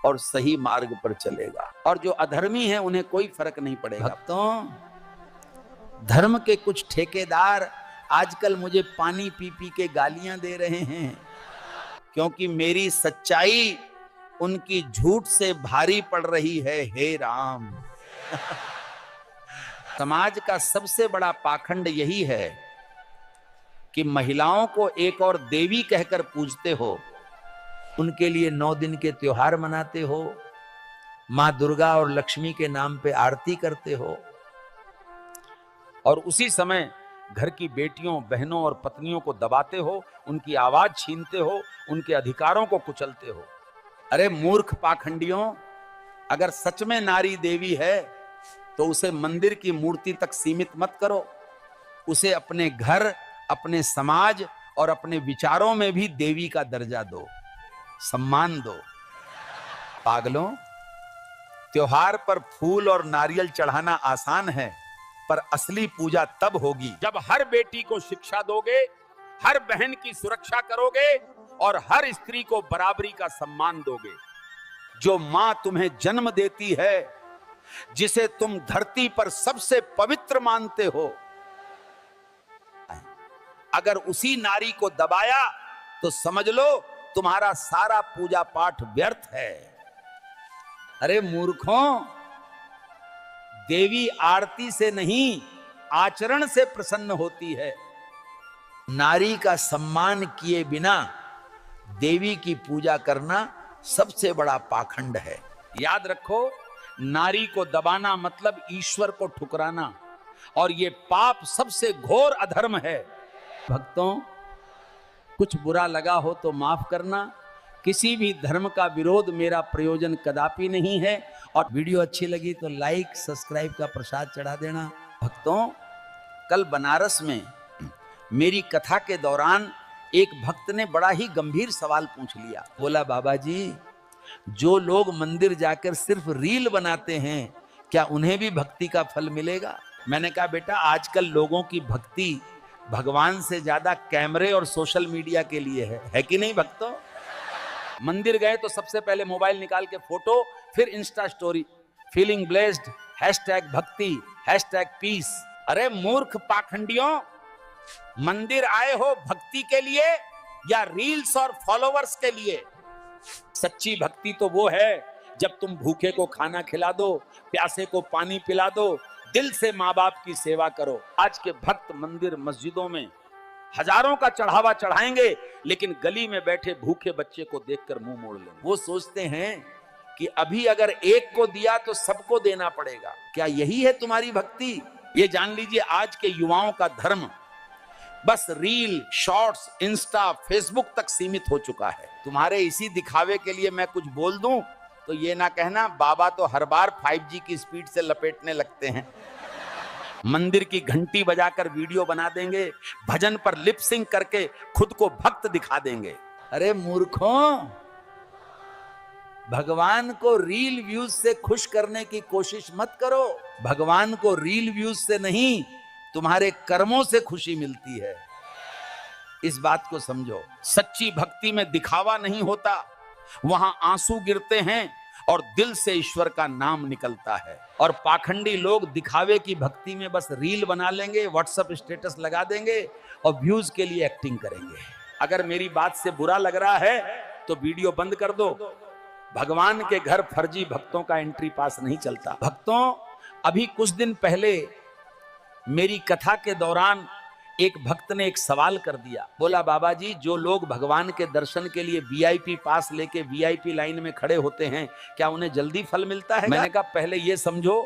और सही मार्ग पर चलेगा, और जो अधर्मी है उन्हें कोई फर्क नहीं पड़ेगा। भक्तों, धर्म के कुछ ठेकेदार आजकल मुझे पानी पी पी के गालियां दे रहे हैं क्योंकि मेरी सच्चाई उनकी झूठ से भारी पड़ रही है। हे राम, समाज का सबसे बड़ा पाखंड यही है कि महिलाओं को एक और देवी कहकर पूजते हो, उनके लिए 9 दिन के त्योहार मनाते हो, मां दुर्गा और लक्ष्मी के नाम पे आरती करते हो, और उसी समय घर की बेटियों, बहनों और पत्नियों को दबाते हो, उनकी आवाज छीनते हो, उनके अधिकारों को कुचलते हो। अरे मूर्ख पाखंडियों, अगर सच में नारी देवी है तो उसे मंदिर की मूर्ति तक सीमित मत करो, उसे अपने घर, अपने समाज और अपने विचारों में भी देवी का दर्जा दो, सम्मान दो। पागलों, त्योहार पर फूल और नारियल चढ़ाना आसान है, पर असली पूजा तब होगी जब हर बेटी को शिक्षा दोगे, हर बहन की सुरक्षा करोगे और हर स्त्री को बराबरी का सम्मान दोगे। जो मां तुम्हें जन्म देती है, जिसे तुम धरती पर सबसे पवित्र मानते हो, अगर उसी नारी को दबाया तो समझ लो तुम्हारा सारा पूजा पाठ व्यर्थ है। अरे मूर्खों, देवी आरती से नहीं आचरण से प्रसन्न होती है। नारी का सम्मान किए बिना देवी की पूजा करना सबसे बड़ा पाखंड है। याद रखो, नारी को दबाना मतलब ईश्वर को ठुकराना, और यह पाप सबसे घोर अधर्म है। भक्तों, कुछ बुरा लगा हो तो माफ करना। किसी भी धर्म का विरोध मेरा प्रयोजन कदापि नहीं है। और वीडियो अच्छी लगी तो लाइक सब्सक्राइब का प्रसाद चढ़ा देना। भक्तों, कल बनारस में मेरी कथा के दौरान एक भक्त ने बड़ा ही गंभीर सवाल पूछ लिया। बोला, बाबा जी, जो लोग मंदिर जाकर सिर्फ रील बनाते हैं, क्या उन्हें भी भक्ति का फल मिलेगा? मैंने कहा, बेटा, आजकल लोगों की भक्ति भगवान से ज्यादा कैमरे और सोशल मीडिया के लिए है कि नहीं भक्तों? मंदिर गए तो सबसे पहले मोबाइल निकाल के फोटो, फिर इंस्टा स्टोरी, फीलिंग ब्लेस्ड, #भक्ति, #पीस। अरे मूर्ख पाखंडियों, मंदिर आए हो भक्ति के लिए या रील्स और फॉलोवर्स के लिए? सच्ची भक्ति तो वो है जब तुम भूखे को खाना खिला दो, प्यासे को पानी पिला दो, दिल से माँ बाप की सेवा करो। आज के भक्त मंदिर मस्जिदों में हजारों का चढ़ावा चढ़ाएंगे, लेकिन गली में बैठे भूखे बच्चे को देखकर मुंह मोड़ लेंगे। वो सोचते हैं कि अभी अगर एक को दिया तो सबको देना पड़ेगा। क्या यही है तुम्हारी भक्ति? ये जान लीजिए, आज के युवाओं का धर्म बस रील, शॉर्ट्स, इंस्टा, फेसबुक तक सीमित हो चुका है। तुम्हारे इसी दिखावे के लिए मैं कुछ बोल दूं तो ये ना कहना बाबा तो हर बार 5G की स्पीड से लपेटने लगते हैं। मंदिर की घंटी बजाकर वीडियो बना देंगे, भजन पर लिप सिंक करके खुद को भक्त दिखा देंगे। अरे मूर्खों, भगवान को रील व्यूज से खुश करने की कोशिश मत करो। भगवान को रील व्यूज से नहीं, तुम्हारे कर्मों से खुशी मिलती है। इस बात को समझो। सच्ची भक्ति में दिखावा नहीं होता, वहां आंसू गिरते हैं और दिल से ईश्वर का नाम निकलता है। और पाखंडी लोग दिखावे की भक्ति में बस रील बना लेंगे, व्हाट्सएप स्टेटस लगा देंगे और व्यूज के लिए एक्टिंग करेंगे। अगर मेरी बात से बुरा लग रहा है तो वीडियो बंद कर दो। भगवान के घर फर्जी भक्तों का एंट्री पास नहीं चलता। भक्तों, अभी कुछ दिन पहले मेरी कथा के दौरान एक भक्त ने एक सवाल कर दिया। बोला, बाबा जी, जो लोग भगवान के दर्शन के लिए VIP पास लेके VIP लाइन में खड़े होते हैं, क्या उन्हें जल्दी फल मिलता है? मैंने कहा, पहले ये समझो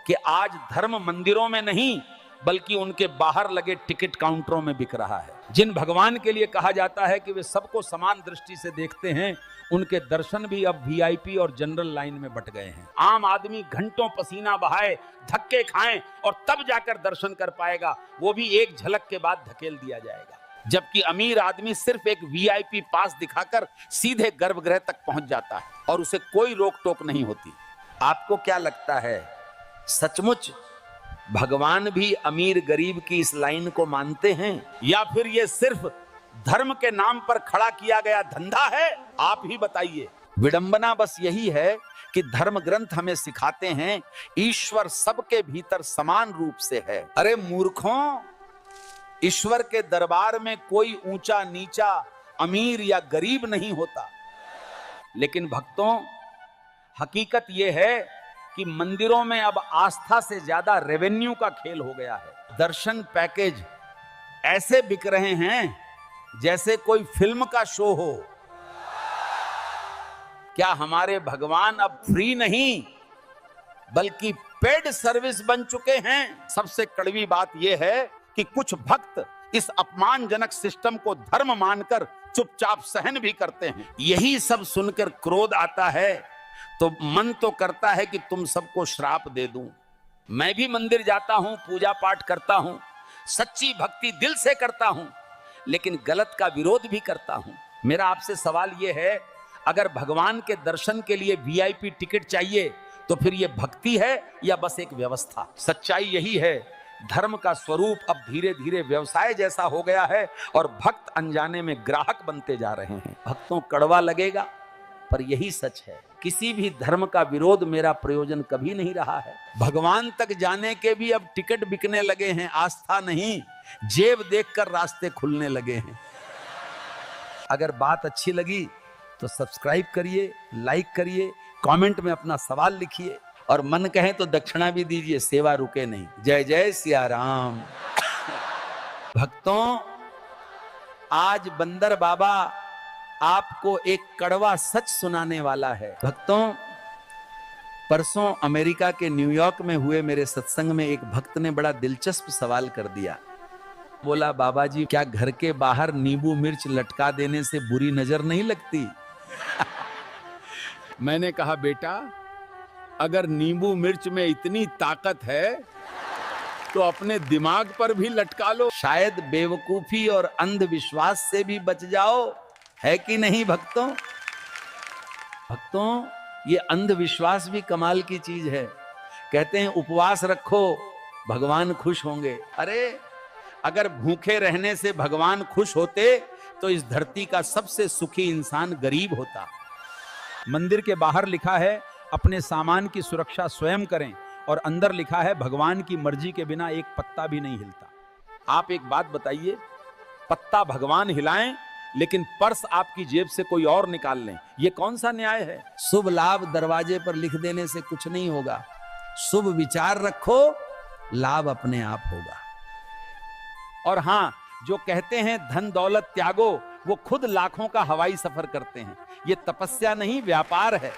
कि आज धर्म मंदिरों में नहीं बल्कि उनके बाहर लगे टिकट काउंटरों में बिक रहा है। जिन भगवान के लिए कहा जाता है कि वे सबको समान दृष्टि से देखते हैं, उनके दर्शन भी अब VIP और जनरल लाइन में बट गए हैं। आम आदमी घंटों पसीना बहाए, धक्के खाएं और तब जाकर दर्शन कर पाएगा, वो भी एक झलक के बाद धकेल दिया जाएगा। जबकि अमीर आदमी सिर्फ एक VIP पास दिखाकर सीधे गर्भगृह तक पहुंच जाता है और उसे कोई रोक टोक नहीं होती। आपको क्या लगता है, सचमुच भगवान भी अमीर गरीब की इस लाइन को मानते हैं, या फिर ये सिर्फ धर्म के नाम पर खड़ा किया गया धंधा है? आप ही बताइए। विडंबना बस यही है कि धर्म ग्रंथ हमें सिखाते हैं ईश्वर सबके भीतर समान रूप से है। अरे मूर्खों, ईश्वर के दरबार में कोई ऊंचा नीचा, अमीर या गरीब नहीं होता। लेकिन भक्तों, हकीकत यह है कि मंदिरों में अब आस्था से ज्यादा रेवेन्यू का खेल हो गया है। दर्शन पैकेज ऐसे बिक रहे हैं जैसे कोई फिल्म का शो हो। क्या हमारे भगवान अब फ्री नहीं बल्कि पेड सर्विस बन चुके हैं? सबसे कड़वी बात यह है कि कुछ भक्त इस अपमानजनक सिस्टम को धर्म मानकर चुपचाप सहन भी करते हैं। यही सब सुनकर क्रोध आता है तो मन तो करता है कि तुम सबको श्राप दे दूं। मैं भी मंदिर जाता हूं, पूजा पाठ करता हूं, सच्ची भक्ति दिल से करता हूं, लेकिन गलत का विरोध भी करता हूं। मेरा आपसे सवाल यह है, अगर भगवान के दर्शन के लिए VIP टिकट चाहिए तो फिर यह भक्ति है या बस एक व्यवस्था? सच्चाई यही है, धर्म का स्वरूप अब धीरे धीरे व्यवसाय जैसा हो गया है और भक्त अनजाने में ग्राहक बनते जा रहे हैं। भक्तों, कड़वा लगेगा पर यही सच है, किसी भी धर्म का विरोध मेरा प्रयोजन कभी नहीं रहा है। भगवान तक जाने के भी अब टिकट बिकने लगे हैं, आस्था नहीं, जेब देखकर रास्ते खुलने लगे हैं। अगर बात अच्छी लगी तो सब्सक्राइब करिए, लाइक करिए, कमेंट में अपना सवाल लिखिए और मन कहे तो दक्षिणा भी दीजिए, सेवा रुके नहीं। जय जय सिया राम। भक्तों, आज बंदर बाबा आपको एक कड़वा सच सुनाने वाला है। भक्तों, परसों अमेरिका के न्यूयॉर्क में हुए मेरे सत्संग में एक भक्त ने बड़ा दिलचस्प सवाल कर दिया। बोला, बाबा जी, क्या घर के बाहर नींबू मिर्च लटका देने से बुरी नजर नहीं लगती? मैंने कहा, बेटा, अगर नींबू मिर्च में इतनी ताकत है तो अपने दिमाग पर भी लटका लो, शायद बेवकूफी और अंधविश्वास से भी बच जाओ, है कि नहीं भक्तों? भक्तों, ये अंधविश्वास भी कमाल की चीज है। कहते हैं उपवास रखो, भगवान खुश होंगे। अरे, अगर भूखे रहने से भगवान खुश होते तो इस धरती का सबसे सुखी इंसान गरीब होता। मंदिर के बाहर लिखा है, अपने सामान की सुरक्षा स्वयं करें, और अंदर लिखा है, भगवान की मर्जी के बिना एक पत्ता भी नहीं हिलता। आप एक बात बताइए, पत्ता भगवान हिलाएं लेकिन पर्स आपकी जेब से कोई और निकाल लें, ये कौन सा न्याय है? शुभ लाभ दरवाजे पर लिख देने से कुछ नहीं होगा। शुभ विचार रखो, लाभ अपने आप होगा। और हां, जो कहते हैं धन दौलत त्यागो, वो खुद लाखों का हवाई सफर करते हैं। ये तपस्या नहीं, व्यापार है।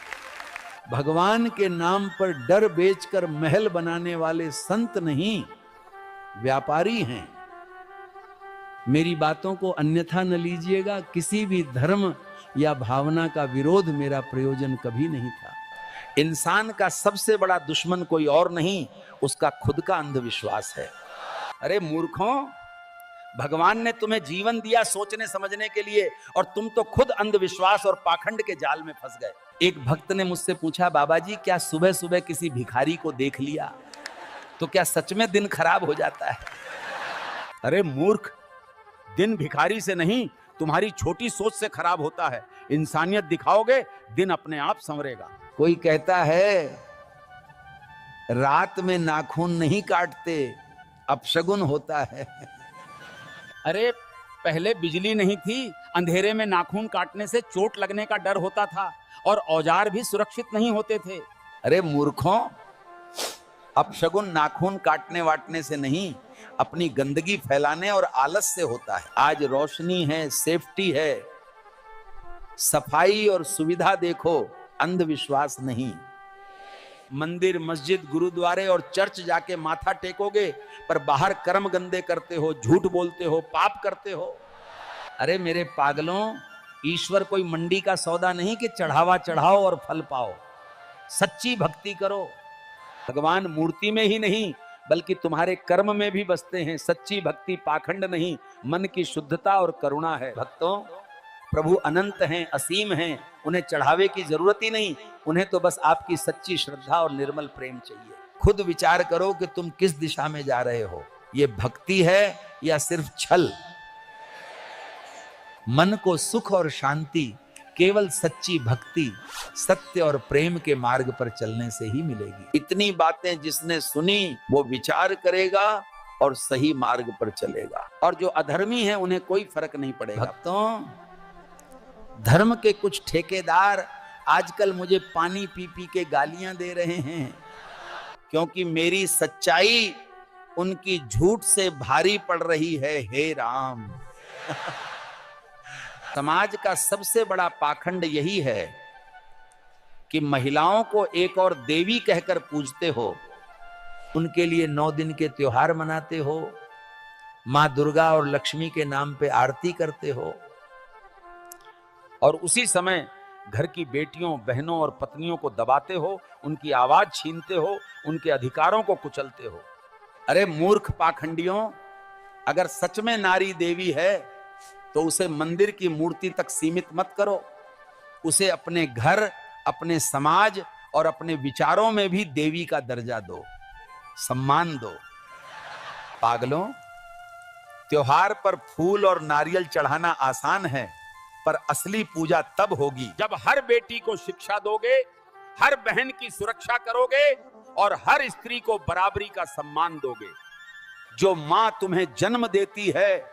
भगवान के नाम पर डर बेचकर महल बनाने वाले संत नहीं, व्यापारी हैं। मेरी बातों को अन्यथा न लीजिएगा, किसी भी धर्म या भावना का विरोध मेरा प्रयोजन कभी नहीं था। इंसान का सबसे बड़ा दुश्मन कोई और नहीं, उसका खुद का अंधविश्वास है। अरे मूर्खों, भगवान ने तुम्हें जीवन दिया सोचने समझने के लिए, और तुम तो खुद अंधविश्वास और पाखंड के जाल में फंस गए। एक भक्त ने मुझसे पूछा, बाबा जी, क्या सुबह सुबह किसी भिखारी को देख लिया तो क्या सच में दिन खराब हो जाता है? अरे मूर्ख, दिन भिखारी से नहीं, तुम्हारी छोटी सोच से खराब होता है। इंसानियत दिखाओगे, दिन अपने आप संवरेगा। कोई कहता है रात में नाखून नहीं काटते, अपशगुन होता है। अरे, पहले बिजली नहीं थी, अंधेरे में नाखून काटने से चोट लगने का डर होता था और औजार भी सुरक्षित नहीं होते थे। अरे मूर्खों, अपशगुन नाखून काटने वाटने से नहीं, अपनी गंदगी फैलाने और आलस से होता है। आज रोशनी है, सेफ्टी है, सफाई और सुविधा देखो, अंधविश्वास नहीं। मंदिर, मस्जिद, गुरुद्वारे और चर्च जाके माथा टेकोगे, पर बाहर कर्म गंदे करते हो, झूठ बोलते हो, पाप करते हो। अरे मेरे पागलों, ईश्वर कोई मंडी का सौदा नहीं कि चढ़ावा चढ़ाओ और फल पाओ। सच्ची भक्ति करो। भगवान मूर्ति में ही नहीं बल्कि तुम्हारे कर्म में भी बसते हैं। सच्ची भक्ति पाखंड नहीं, मन की शुद्धता और करुणा है। भक्तों, प्रभु अनंत हैं, असीम हैं, उन्हें चढ़ावे की जरूरत ही नहीं, उन्हें तो बस आपकी सच्ची श्रद्धा और निर्मल प्रेम चाहिए। खुद विचार करो कि तुम किस दिशा में जा रहे हो। ये भक्ति है या सिर्फ छल? मन को सुख और शांति केवल सच्ची भक्ति, सत्य और प्रेम के मार्ग पर चलने से ही मिलेगी। इतनी बातें जिसने सुनी वो विचार करेगा और सही मार्ग पर चलेगा, और जो अधर्मी है उन्हें कोई फर्क नहीं पड़ेगा। भक्तों, धर्म के कुछ ठेकेदार आजकल मुझे पानी पी पी के गालियां दे रहे हैं, क्योंकि मेरी सच्चाई उनकी झूठ से भारी पड़ रही है। हे राम, समाज का सबसे बड़ा पाखंड यही है कि महिलाओं को एक और देवी कहकर पूजते हो, उनके लिए 9 दिन के त्योहार मनाते हो, मां दुर्गा और लक्ष्मी के नाम पे आरती करते हो, और उसी समय घर की बेटियों, बहनों और पत्नियों को दबाते हो, उनकी आवाज छीनते हो, उनके अधिकारों को कुचलते हो। अरे मूर्ख पाखंडियों, अगर सच में नारी देवी है तो उसे मंदिर की मूर्ति तक सीमित मत करो, उसे अपने घर, अपने समाज और अपने विचारों में भी देवी का दर्जा दो, सम्मान दो। पागलों, त्योहार पर फूल और नारियल चढ़ाना आसान है, पर असली पूजा तब होगी जब हर बेटी को शिक्षा दोगे, हर बहन की सुरक्षा करोगे और हर स्त्री को बराबरी का सम्मान दोगे। जो मां तुम्हें जन्म देती है,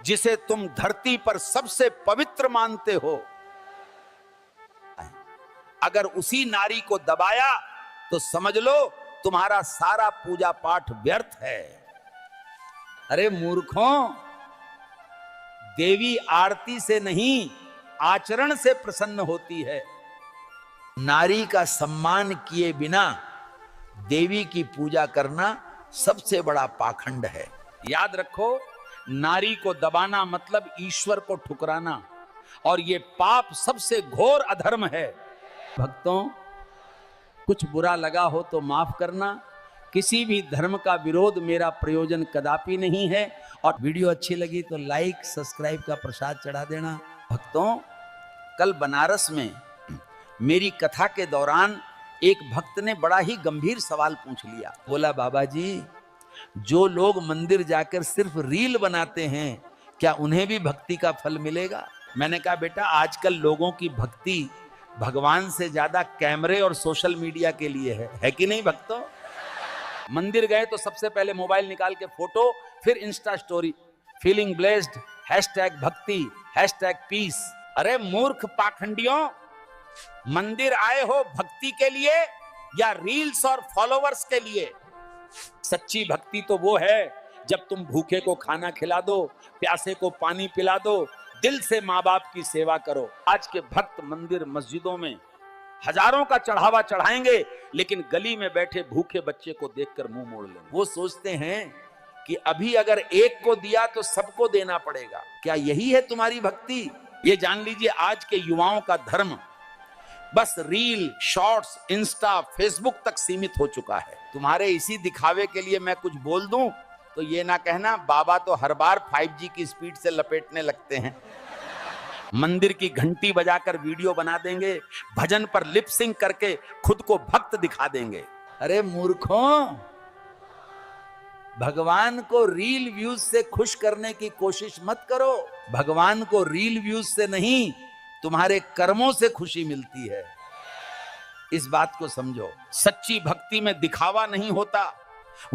जिसे तुम धरती पर सबसे पवित्र मानते हो, अगर उसी नारी को दबाया तो समझ लो तुम्हारा सारा पूजा पाठ व्यर्थ है। अरे मूर्खों, देवी आरती से नहीं आचरण से प्रसन्न होती है। नारी का सम्मान किए बिना देवी की पूजा करना सबसे बड़ा पाखंड है। याद रखो, नारी को दबाना मतलब ईश्वर को ठुकराना, और यह पाप सबसे घोर अधर्म है। भक्तों, कुछ बुरा लगा हो तो माफ करना। किसी भी धर्म का विरोध मेरा प्रयोजन कदापि नहीं है। और वीडियो अच्छी लगी तो लाइक सब्सक्राइब का प्रसाद चढ़ा देना। भक्तों, कल बनारस में मेरी कथा के दौरान एक भक्त ने बड़ा ही गंभीर सवाल पूछ लिया। बोला, बाबा जी, जो लोग मंदिर जाकर सिर्फ रील बनाते हैं, क्या उन्हें भी भक्ति का फल मिलेगा? मैंने कहा, बेटा, आजकल लोगों की भक्ति भगवान से ज्यादा कैमरे और सोशल मीडिया के लिए है कि नहीं भक्तों? मंदिर गए तो सबसे पहले मोबाइल निकाल के फोटो, फिर इंस्टा स्टोरी, फीलिंग ब्लेस्ड, #भक्ति, #पीस। अरे मूर्ख पाखंडियों, मंदिर आए हो भक्ति के लिए या रील्स और फॉलोवर्स के लिए? सच्ची भक्ति तो वो है जब तुम भूखे को खाना खिला दो, प्यासे को पानी पिला दो, दिल से माँ बाप की सेवा करो। आज के भक्त मंदिर मस्जिदों में हजारों का चढ़ावा चढ़ाएंगे, लेकिन गली में बैठे भूखे बच्चे को देखकर मुंह मोड़ लेंगे। वो सोचते हैं कि अभी अगर एक को दिया तो सबको देना पड़ेगा। क्या यही है तुम्हारी भक्ति? ये जान लीजिए, आज के युवाओं का धर्म बस रील, शॉर्ट्स, इंस्टा, फेसबुक तक सीमित हो चुका है। तुम्हारे इसी दिखावे के लिए मैं कुछ बोल दूं तो ये ना कहना बाबा तो हर बार 5G की स्पीड से लपेटने लगते हैं। मंदिर की घंटी बजाकर वीडियो बना देंगे, भजन पर लिप सिंक करके खुद को भक्त दिखा देंगे। अरे मूर्खों, भगवान को रील व्यूज से खुश करने की कोशिश मत करो। भगवान को रील व्यूज से नहीं, तुम्हारे कर्मों से खुशी मिलती है। इस बात को समझो। सच्ची भक्ति में दिखावा नहीं होता,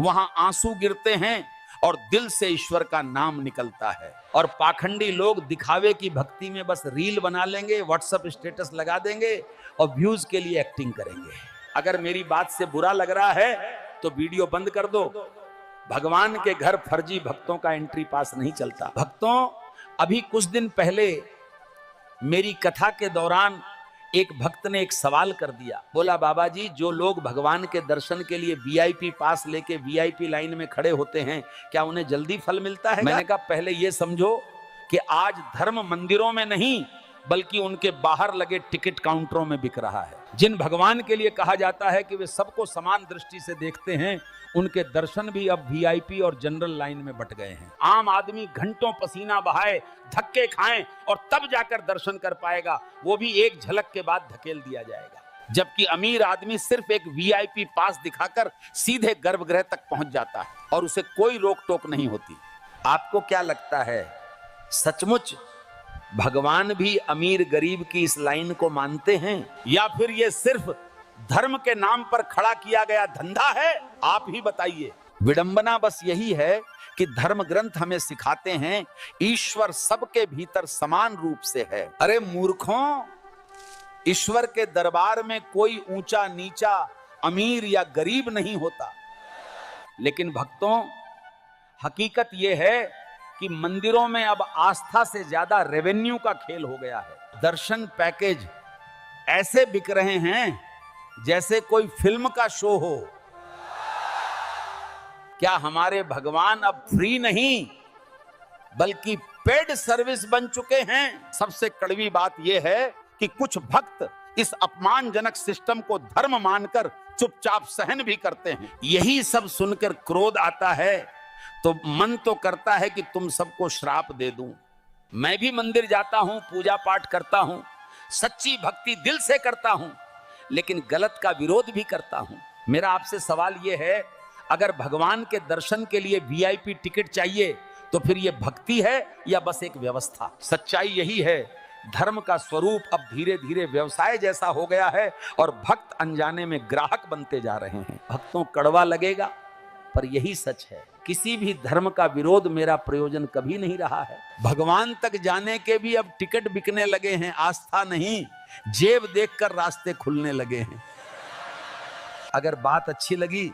वहां आंसू गिरते हैं और दिल से ईश्वर का नाम निकलता है। और पाखंडी लोग दिखावे की भक्ति में बस रील बना लेंगे, व्हाट्सएप स्टेटस लगा देंगे और व्यूज के लिए एक्टिंग करेंगे। अगर मेरी बात से बुरा लग रहा है तो वीडियो बंद कर दो। भगवान के घर फर्जी भक्तों का एंट्री पास नहीं चलता। भक्तों, अभी कुछ दिन पहले मेरी कथा के दौरान एक भक्त ने एक सवाल कर दिया। बोला, बाबा जी, जो लोग भगवान के दर्शन के लिए VIP पास लेके VIP लाइन में खड़े होते हैं, क्या उन्हें जल्दी फल मिलता है? मैंने कहा, पहले ये समझो कि आज धर्म मंदिरों में नहीं बल्कि उनके बाहर लगे टिकट काउंटरों में बिक रहा है। जिन भगवान के लिए कहा जाता है कि वे सबको समान दृष्टि से देखते हैं, उनके दर्शन भी अब VIP और जनरल लाइन में बट गए हैं। आम आदमी घंटों पसीना बहाए, धक्के खाएं और तब जाकर दर्शन कर पाएगा, वो भी एक झलक के बाद धकेल दिया जाएगा। जबकि अमीर आदमी सिर्फ एक VIP पास दिखाकर सीधे गर्भगृह तक पहुंच जाता है और उसे कोई रोक टोक नहीं होती। आपको क्या लगता है, सचमुच भगवान भी अमीर गरीब की इस लाइन को मानते हैं, या फिर ये सिर्फ धर्म के नाम पर खड़ा किया गया धंधा है? आप ही बताइए। विडंबना बस यही है कि धर्म ग्रंथ हमें सिखाते हैं ईश्वर सबके भीतर समान रूप से है। अरे मूर्खों, ईश्वर के दरबार में कोई ऊंचा नीचा, अमीर या गरीब नहीं होता। लेकिन भक्तों, हकीकत यह है कि मंदिरों में अब आस्था से ज्यादा रेवेन्यू का खेल हो गया है। दर्शन पैकेज ऐसे बिक रहे हैं जैसे कोई फिल्म का शो हो। क्या हमारे भगवान अब फ्री नहीं बल्कि पेड सर्विस बन चुके हैं? सबसे कड़वी बात यह है कि कुछ भक्त इस अपमानजनक सिस्टम को धर्म मानकर चुपचाप सहन भी करते हैं। यही सब सुनकर क्रोध आता है तो मन तो करता है कि तुम सबको श्राप दे दूं। मैं भी मंदिर जाता हूं, पूजा पाठ करता हूं, सच्ची भक्ति दिल से करता हूं, लेकिन गलत का विरोध भी करता हूं। मेरा आपसे सवाल यह है, अगर भगवान के दर्शन के लिए VIP टिकट चाहिए तो फिर यह भक्ति है या बस एक व्यवस्था? सच्चाई यही है धर्म का स्वरूप अब धीरे धीरे व्यवसाय जैसा हो गया है और भक्त अनजाने में ग्राहक बनते जा रहे हैं। भक्तों कड़वा लगेगा, पर यही सच है। किसी भी धर्म का विरोध मेरा प्रयोजन कभी नहीं रहा है। भगवान तक जाने के भी अब टिकट बिकने लगे हैं, आस्था नहीं, जेब देखकर रास्ते खुलने लगे हैं। अगर बात अच्छी लगी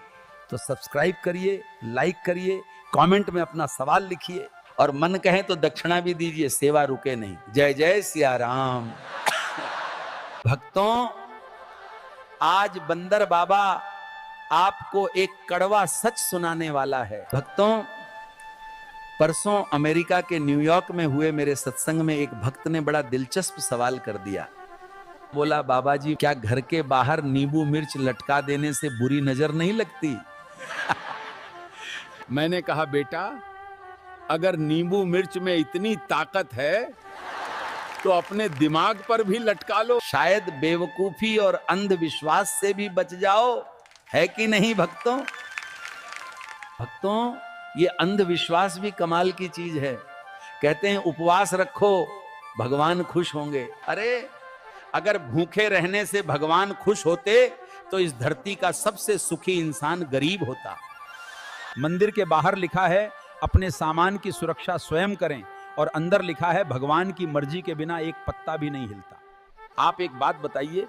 तो सब्सक्राइब करिए, लाइक करिए, कमेंट में अपना सवाल लिखिए और मन कहे तो दक्षिणा भी दीजिए, सेवा रुके नहीं। जय जय सिया राम। भक्तों, आज बंदर बाबा आपको एक कड़वा सच सुनाने वाला है। भक्तों, परसों अमेरिका के न्यूयॉर्क में हुए मेरे सत्संग में एक भक्त ने बड़ा दिलचस्प सवाल कर दिया। बोला, बाबा जी क्या घर के बाहर नींबू मिर्च लटका देने से बुरी नजर नहीं लगती? मैंने कहा, बेटा अगर नींबू मिर्च में इतनी ताकत है तो अपने दिमाग पर भी लटका लो, शायद बेवकूफी और अंधविश्वास से भी बच जाओ, है कि नहीं भक्तों? भक्तों, ये अंधविश्वास भी कमाल की चीज है। कहते हैं उपवास रखो, भगवान खुश होंगे। अरे अगर भूखे रहने से भगवान खुश होते तो इस धरती का सबसे सुखी इंसान गरीब होता। मंदिर के बाहर लिखा है अपने सामान की सुरक्षा स्वयं करें और अंदर लिखा है भगवान की मर्जी के बिना एक पत्ता भी नहीं हिलता। आप एक बात बताइए,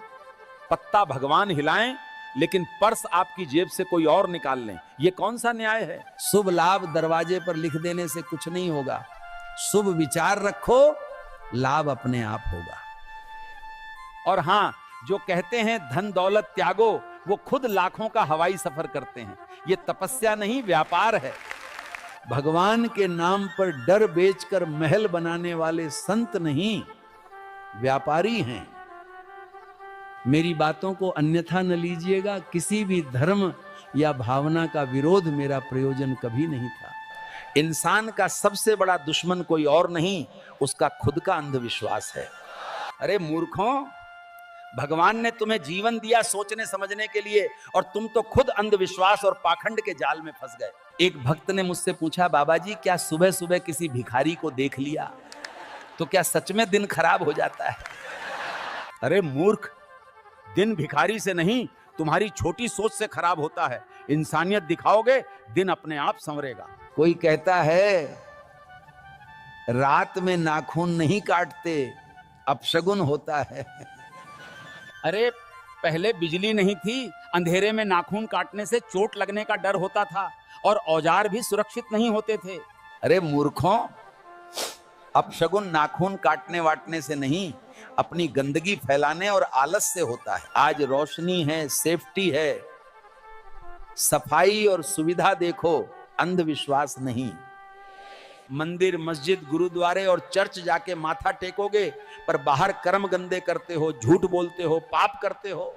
पत्ता भगवान हिलाएं लेकिन पर्स आपकी जेब से कोई और निकाल लें, ये कौन सा न्याय है? शुभ लाभ दरवाजे पर लिख देने से कुछ नहीं होगा। शुभ विचार रखो, लाभ अपने आप होगा। और हां, जो कहते हैं धन दौलत त्यागो, वो खुद लाखों का हवाई सफर करते हैं। ये तपस्या नहीं, व्यापार है। भगवान के नाम पर डर बेचकर महल बनाने वाले संत नहीं, व्यापारी हैं। मेरी बातों को अन्यथा न लीजिएगा। किसी भी धर्म या भावना का विरोध मेरा प्रयोजन कभी नहीं था। इंसान का सबसे बड़ा दुश्मन कोई और नहीं, उसका खुद का अंधविश्वास है। अरे मूर्खों, भगवान ने तुम्हें जीवन दिया सोचने समझने के लिए और तुम तो खुद अंधविश्वास और पाखंड के जाल में फंस गए। एक भक्त ने मुझसे पूछा, बाबा जी क्या सुबह सुबह किसी भिखारी को देख लिया तो क्या सच में दिन खराब हो जाता है? अरे मूर्ख, दिन भिखारी से नहीं, तुम्हारी छोटी सोच से खराब होता है। इंसानियत दिखाओगे, दिन अपने आप संवरेगा। कोई कहता है रात में नाखून नहीं काटते, अपशगुन होता है। अरे पहले बिजली नहीं थी, अंधेरे में नाखून काटने से चोट लगने का डर होता था और औजार भी सुरक्षित नहीं होते थे। अरे मूर्खों, अपशगुन नाखून काटने वाटने से नहीं, अपनी गंदगी फैलाने और आलस से होता है। आज रोशनी है, सेफ्टी है, सफाई और सुविधा देखो, अंधविश्वास नहीं। मंदिर, मस्जिद, गुरुद्वारे और चर्च जाके माथा टेकोगे पर बाहर कर्म गंदे करते हो, झूठ बोलते हो, पाप करते हो।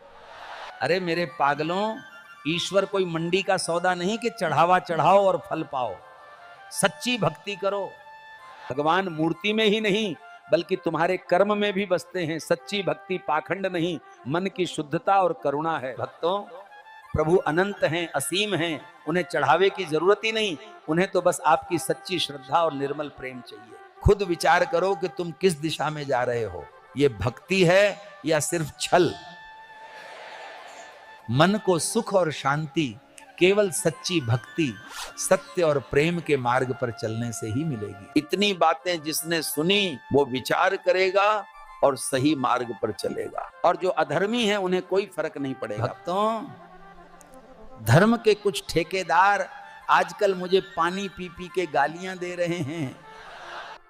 अरे मेरे पागलों, ईश्वर कोई मंडी का सौदा नहीं कि चढ़ावा चढ़ाओ और फल पाओ। सच्ची भक्ति करो। भगवान मूर्ति में ही नहीं बल्कि तुम्हारे कर्म में भी बसते हैं। सच्ची भक्ति पाखंड नहीं, मन की शुद्धता और करुणा है। भक्तों, प्रभु अनंत हैं, असीम हैं, उन्हें चढ़ावे की जरूरत ही नहीं, उन्हें तो बस आपकी सच्ची श्रद्धा और निर्मल प्रेम चाहिए। खुद विचार करो कि तुम किस दिशा में जा रहे हो। ये भक्ति है या सिर्फ छल? मन को सुख और शांति केवल सच्ची भक्ति, सत्य और प्रेम के मार्ग पर चलने से ही मिलेगी। इतनी बातें जिसने सुनी वो विचार करेगा और सही मार्ग पर चलेगा, और जो अधर्मी है उन्हें कोई फर्क नहीं पड़ेगा। भक्तों, धर्म के कुछ ठेकेदार आजकल मुझे पानी पी पी के गालियां दे रहे हैं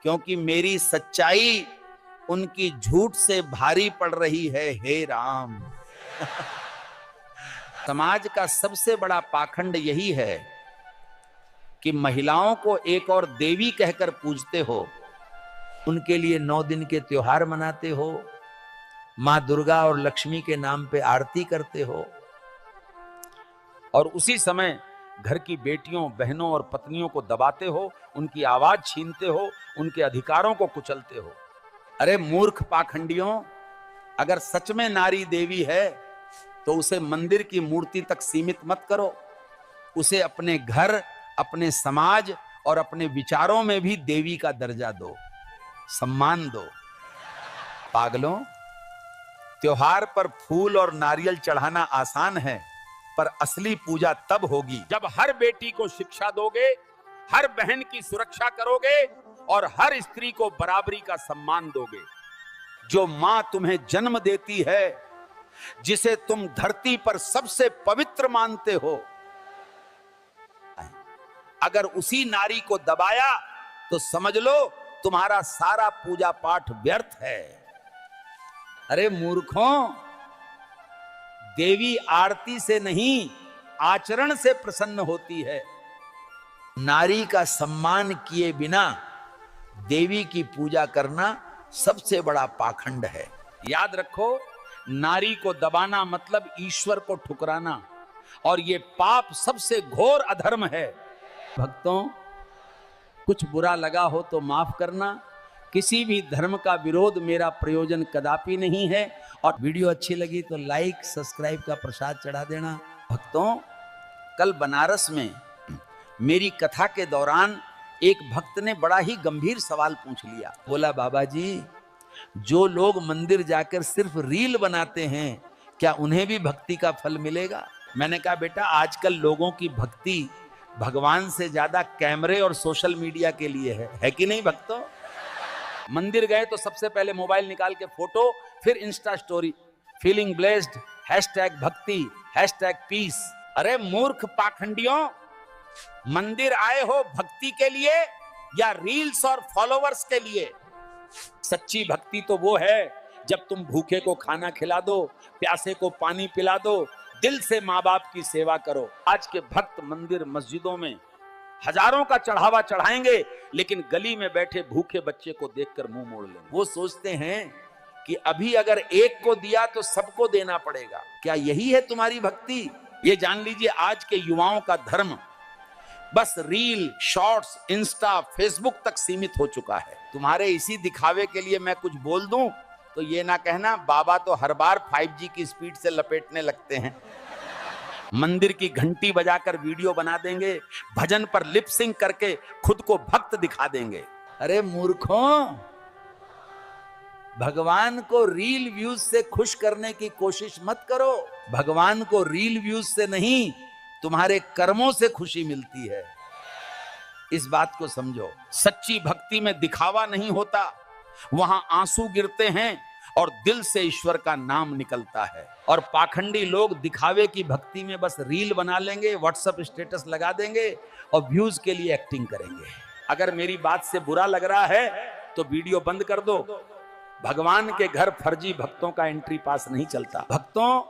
क्योंकि मेरी सच्चाई उनकी झूठ से भारी पड़ रही है। हे राम, समाज का सबसे बड़ा पाखंड यही है कि महिलाओं को एक और देवी कहकर पूजते हो, उनके लिए 9 दिन के त्योहार मनाते हो, मां दुर्गा और लक्ष्मी के नाम पे आरती करते हो, और उसी समय घर की बेटियों, बहनों और पत्नियों को दबाते हो, उनकी आवाज छीनते हो, उनके अधिकारों को कुचलते हो। अरे मूर्ख पाखंडियों, अगर सच में नारी देवी है तो उसे मंदिर की मूर्ति तक सीमित मत करो। उसे अपने घर, अपने समाज और अपने विचारों में भी देवी का दर्जा दो, सम्मान दो। पागलों, त्योहार पर फूल और नारियल चढ़ाना आसान है, पर असली पूजा तब होगी जब हर बेटी को शिक्षा दोगे, हर बहन की सुरक्षा करोगे और हर स्त्री को बराबरी का सम्मान दोगे। जो मां तुम्हें जन्म देती है, जिसे तुम धरती पर सबसे पवित्र मानते हो, अगर उसी नारी को दबाया तो समझ लो तुम्हारा सारा पूजा पाठ व्यर्थ है। अरे मूर्खों, देवी आरती से नहीं आचरण से प्रसन्न होती है। नारी का सम्मान किए बिना देवी की पूजा करना सबसे बड़ा पाखंड है। याद रखो, नारी को दबाना मतलब ईश्वर को ठुकराना, और ये पाप सबसे घोर अधर्म है। भक्तों, कुछ बुरा लगा हो तो माफ करना। किसी भी धर्म का विरोध मेरा प्रयोजन कदापि नहीं है, और वीडियो अच्छी लगी तो लाइक सब्सक्राइब का प्रसाद चढ़ा देना। भक्तों, कल बनारस में मेरी कथा के दौरान एक भक्त ने बड़ा ही गंभीर सवाल पूछ लिया। बोला, बाबा जी, जो लोग मंदिर जाकर सिर्फ रील बनाते हैं, क्या उन्हें भी भक्ति का फल मिलेगा? मैंने कहा, बेटा, आजकल लोगों की भक्ति भगवान से ज्यादा कैमरे और सोशल मीडिया के लिए है कि नहीं भक्तों? मंदिर गए तो सबसे पहले मोबाइल निकाल के फोटो, फिर Insta story, feeling blessed, hashtag भक्ति, हैशटैग पीस। अरे मूर्ख पाखंडियों, मंदिर आए हो भक्ति के लिए या रील्स और फॉलोवर्स के लिए? सच्ची भक्ति तो वो है जब तुम भूखे को खाना खिला दो, प्यासे को पानी पिला दो, दिल से माँ बाप की सेवा करो। आज के भक्त मंदिर मस्जिदों में हजारों का चढ़ावा चढ़ाएंगे, लेकिन गली में बैठे भूखे बच्चे को देखकर मुंह मोड़ लेंगे। वो सोचते हैं कि अभी अगर एक को दिया तो सबको देना पड़ेगा। क्या यही है तुम्हारी भक्ति? ये जान लीजिए, आज के युवाओं का धर्म बस रील, शॉर्ट्स, इंस्टा, फेसबुक तक सीमित हो चुका है। तुम्हारे इसी दिखावे के लिए मैं कुछ बोल दूं तो ये ना कहना बाबा तो हर बार 5G की स्पीड से लपेटने लगते हैं। मंदिर की घंटी बजाकर वीडियो बना देंगे, भजन पर लिप सिंक करके खुद को भक्त दिखा देंगे। अरे मूर्खों, भगवान को रील व्यूज से खुश करने की कोशिश मत करो। भगवान को रील व्यूज से नहीं, तुम्हारे कर्मों से खुशी मिलती है। इस बात को समझो। सच्ची भक्ति में दिखावा नहीं होता, वहां आंसू गिरते हैं और दिल से ईश्वर का नाम निकलता है। और पाखंडी लोग दिखावे की भक्ति में बस रील बना लेंगे, व्हाट्सएप स्टेटस लगा देंगे और व्यूज के लिए एक्टिंग करेंगे। अगर मेरी बात से बुरा लग रहा है तो वीडियो बंद कर दो। भगवान के घर फर्जी भक्तों का एंट्री पास नहीं चलता। भक्तों,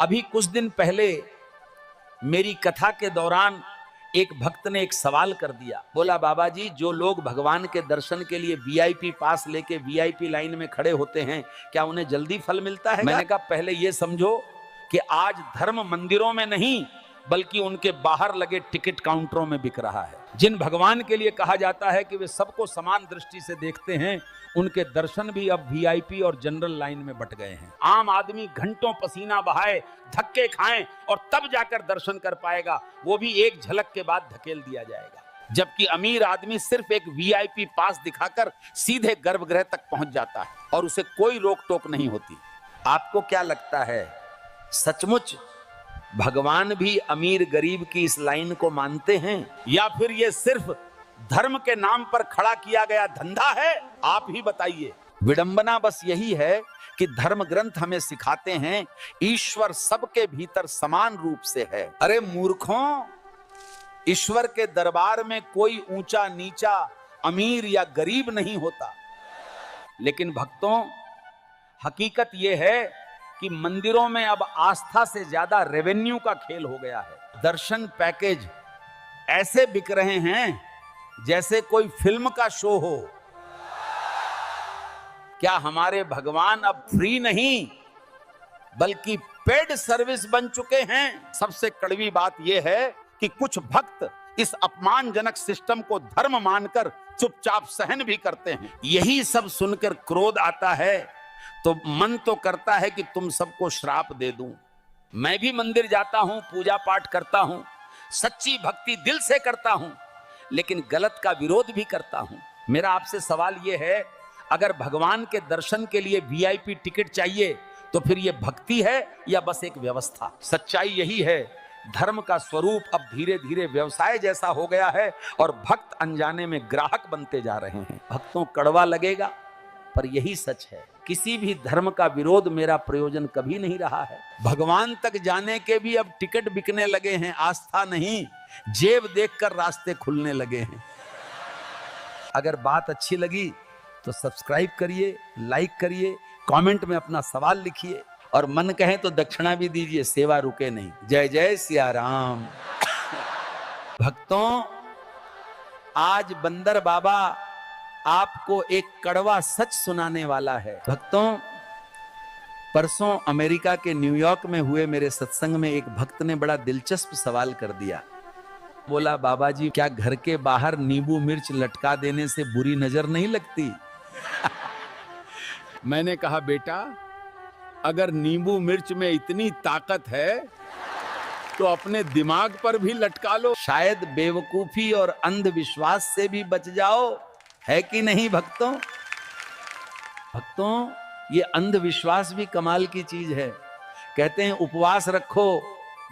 अभी कुछ दिन पहले मेरी कथा के दौरान एक भक्त ने एक सवाल कर दिया। बोला, बाबा जी, जो लोग भगवान के दर्शन के लिए VIP पास लेके VIP लाइन में खड़े होते हैं, क्या उन्हें जल्दी फल मिलता है? मैंने कहा, पहले ये समझो कि आज धर्म मंदिरों में नहीं बल्कि उनके बाहर लगे टिकट काउंटरों में बिक रहा है। जिन भगवान के लिए कहा जाता है कि वे सबको समान दृष्टि से देखते हैं, उनके दर्शन भी अब VIP और जनरल लाइन में बट गए हैं। आम आदमी घंटों पसीना बहाए, धक्के खाएं और तब जाकर दर्शन कर पाएगा, वो भी एक झलक के बाद धकेल दिया जाएगा। जबकि अमीर आदमी सिर्फ एक VIP पास दिखाकर सीधे गर्भगृह तक पहुंच जाता है और उसे कोई रोक टोक नहीं होती। आपको क्या लगता है, सचमुच भगवान भी अमीर गरीब की इस लाइन को मानते हैं, या फिर ये सिर्फ धर्म के नाम पर खड़ा किया गया धंधा है? आप ही बताइए। विडंबना बस यही है कि धर्म ग्रंथ हमें सिखाते हैं ईश्वर सबके भीतर समान रूप से है। अरे मूर्खों, ईश्वर के दरबार में कोई ऊंचा नीचा, अमीर या गरीब नहीं होता। लेकिन भक्तों, हकीकत यह है कि मंदिरों में अब आस्था से ज्यादा रेवेन्यू का खेल हो गया है। दर्शन पैकेज ऐसे बिक रहे हैं जैसे कोई फिल्म का शो हो। क्या हमारे भगवान अब फ्री नहीं बल्कि पेड सर्विस बन चुके हैं? सबसे कड़वी बात यह है कि कुछ भक्त इस अपमानजनक सिस्टम को धर्म मानकर चुपचाप सहन भी करते हैं। यही सब सुनकर क्रोध आता है तो मन तो करता है कि तुम सबको श्राप दे दूं। मैं भी मंदिर जाता हूं, पूजा पाठ करता हूं, सच्ची भक्ति दिल से करता हूं, लेकिन गलत का विरोध भी करता हूं। मेरा आपसे सवाल यह है, अगर भगवान के दर्शन के लिए वीआईपी टिकट चाहिए तो फिर ये भक्ति है या बस एक व्यवस्था? सच्चाई यही है, धर्म का स्वरूप अब धीरे धीरे व्यवसाय जैसा हो गया है और भक्त अनजाने में ग्राहक बनते जा रहे हैं। भक्तों कड़वा लगेगा पर यही सच है, किसी भी धर्म का विरोध मेरा प्रयोजन कभी नहीं रहा है। भगवान तक जाने के भी अब टिकट बिकने लगे हैं, आस्था नहीं, जेब देखकर रास्ते खुलने लगे हैं। अगर बात अच्छी लगी तो सब्सक्राइब करिए, लाइक करिए, कमेंट में अपना सवाल लिखिए और मन कहे तो दक्षिणा भी दीजिए, सेवा रुके नहीं। जय जय सिया राम। भक्तों, आज बंदर बाबा आपको एक कड़वा सच सुनाने वाला है। भक्तों, परसों अमेरिका के न्यूयॉर्क में हुए मेरे सत्संग में एक भक्त ने बड़ा दिलचस्प सवाल कर दिया। बोला, बाबा जी क्या घर के बाहर नींबू मिर्च लटका देने से बुरी नजर नहीं लगती? मैंने कहा, बेटा अगर नींबू मिर्च में इतनी ताकत है तो अपने दिमाग पर भी लटका लो, शायद बेवकूफी और अंधविश्वास से भी बच जाओ, है कि नहीं भक्तों? भक्तों, ये अंधविश्वास भी कमाल की चीज है। कहते हैं उपवास रखो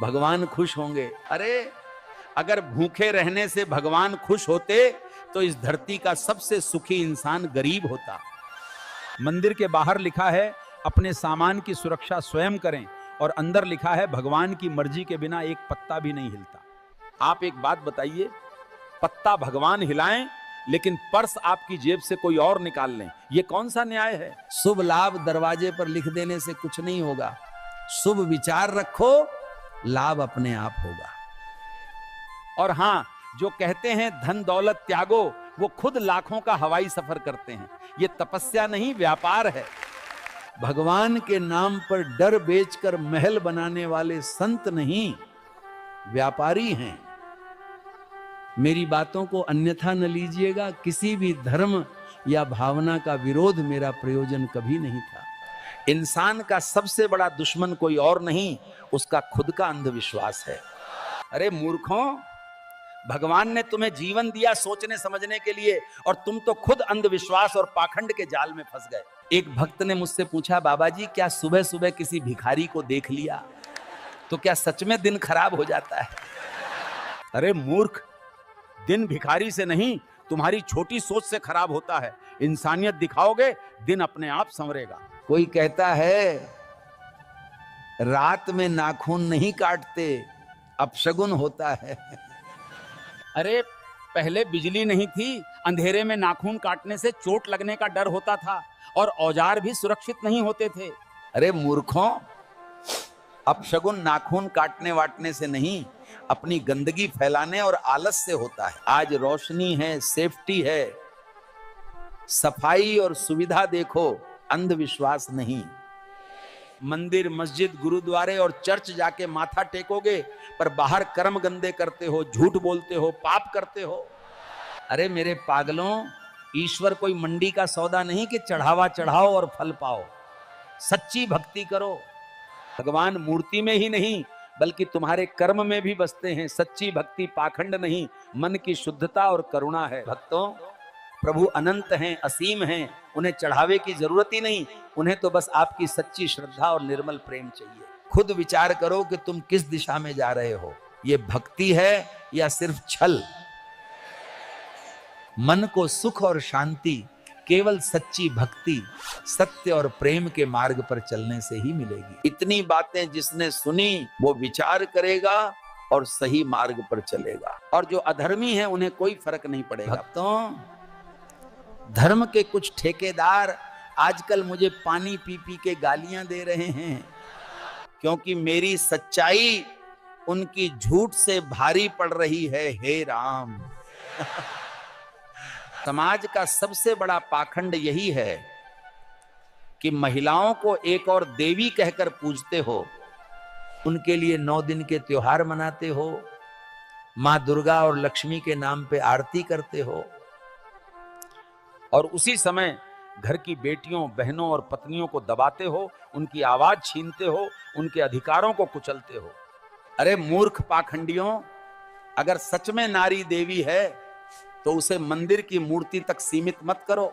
भगवान खुश होंगे। अरे अगर भूखे रहने से भगवान खुश होते तो इस धरती का सबसे सुखी इंसान गरीब होता। मंदिर के बाहर लिखा है अपने सामान की सुरक्षा स्वयं करें और अंदर लिखा है भगवान की मर्जी के बिना एक पत्ता भी नहीं हिलता। आप एक बात बताइए, पत्ता भगवान हिलाएं लेकिन पर्स आपकी जेब से कोई और निकाल लें, ये कौन सा न्याय है? शुभ लाभ दरवाजे पर लिख देने से कुछ नहीं होगा, शुभ विचार रखो, लाभ अपने आप होगा। और हां, जो कहते हैं धन दौलत त्यागो, वो खुद लाखों का हवाई सफर करते हैं। ये तपस्या नहीं, व्यापार है। भगवान के नाम पर डर बेचकर महल बनाने वाले संत नहीं, व्यापारी हैं। मेरी बातों को अन्यथा न लीजिएगा, किसी भी धर्म या भावना का विरोध मेरा प्रयोजन कभी नहीं था। इंसान का सबसे बड़ा दुश्मन कोई और नहीं, उसका खुद का अंधविश्वास है। अरे मूर्खों, भगवान ने तुम्हें जीवन दिया सोचने समझने के लिए और तुम तो खुद अंधविश्वास और पाखंड के जाल में फंस गए। एक भक्त ने मुझसे पूछा, बाबा जी क्या सुबह सुबह किसी भिखारी को देख लिया तो क्या सच में दिन खराब हो जाता है? अरे मूर्ख, दिन भिखारी से नहीं, तुम्हारी छोटी सोच से खराब होता है। इंसानियत दिखाओगे, दिन अपने आप संवरेगा। कोई कहता है रात में नाखून नहीं काटते, अपशगुन होता है। अरे पहले बिजली नहीं थी, अंधेरे में नाखून काटने से चोट लगने का डर होता था और औजार भी सुरक्षित नहीं होते थे। अरे मूर्खों, अपशगुन नाखून काटने वाटने से नहीं, अपनी गंदगी फैलाने और आलस से होता है। आज रोशनी है, सेफ्टी है, सफाई और सुविधा देखो, अंधविश्वास नहीं। मंदिर, मस्जिद, गुरुद्वारे और चर्च जाके माथा टेकोगे पर बाहर कर्म गंदे करते हो, झूठ बोलते हो, पाप करते हो। अरे मेरे पागलों, ईश्वर कोई मंडी का सौदा नहीं कि चढ़ावा चढ़ाओ और फल पाओ। सच्ची भक्ति करो। भगवान मूर्ति में ही नहीं बल्कि तुम्हारे कर्म में भी बसते हैं। सच्ची भक्ति पाखंड नहीं, मन की शुद्धता और करुणा है। भक्तों, प्रभु अनंत हैं, असीम हैं, उन्हें चढ़ावे की जरूरत ही नहीं, उन्हें तो बस आपकी सच्ची श्रद्धा और निर्मल प्रेम चाहिए। खुद विचार करो कि तुम किस दिशा में जा रहे हो, ये भक्ति है या सिर्फ छल? मन को सुख और शांति केवल सच्ची भक्ति, सत्य और प्रेम के मार्ग पर चलने से ही मिलेगी। इतनी बातें जिसने सुनी वो विचार करेगा और सही मार्ग पर चलेगा, और जो अधर्मी है उन्हें कोई फर्क नहीं पड़ेगा। भक्तों, धर्म के कुछ ठेकेदार आजकल मुझे पानी पी पी के गालियां दे रहे हैं क्योंकि मेरी सच्चाई उनकी झूठ से भारी पड़ रही है। हे राम, समाज का सबसे बड़ा पाखंड यही है कि महिलाओं को एक और देवी कहकर पूजते हो, उनके लिए 9 दिन के त्योहार मनाते हो, मां दुर्गा और लक्ष्मी के नाम पे आरती करते हो, और उसी समय घर की बेटियों, बहनों और पत्नियों को दबाते हो, उनकी आवाज छीनते हो, उनके अधिकारों को कुचलते हो। अरे मूर्ख पाखंडियों, अगर सच में नारी देवी है तो उसे मंदिर की मूर्ति तक सीमित मत करो।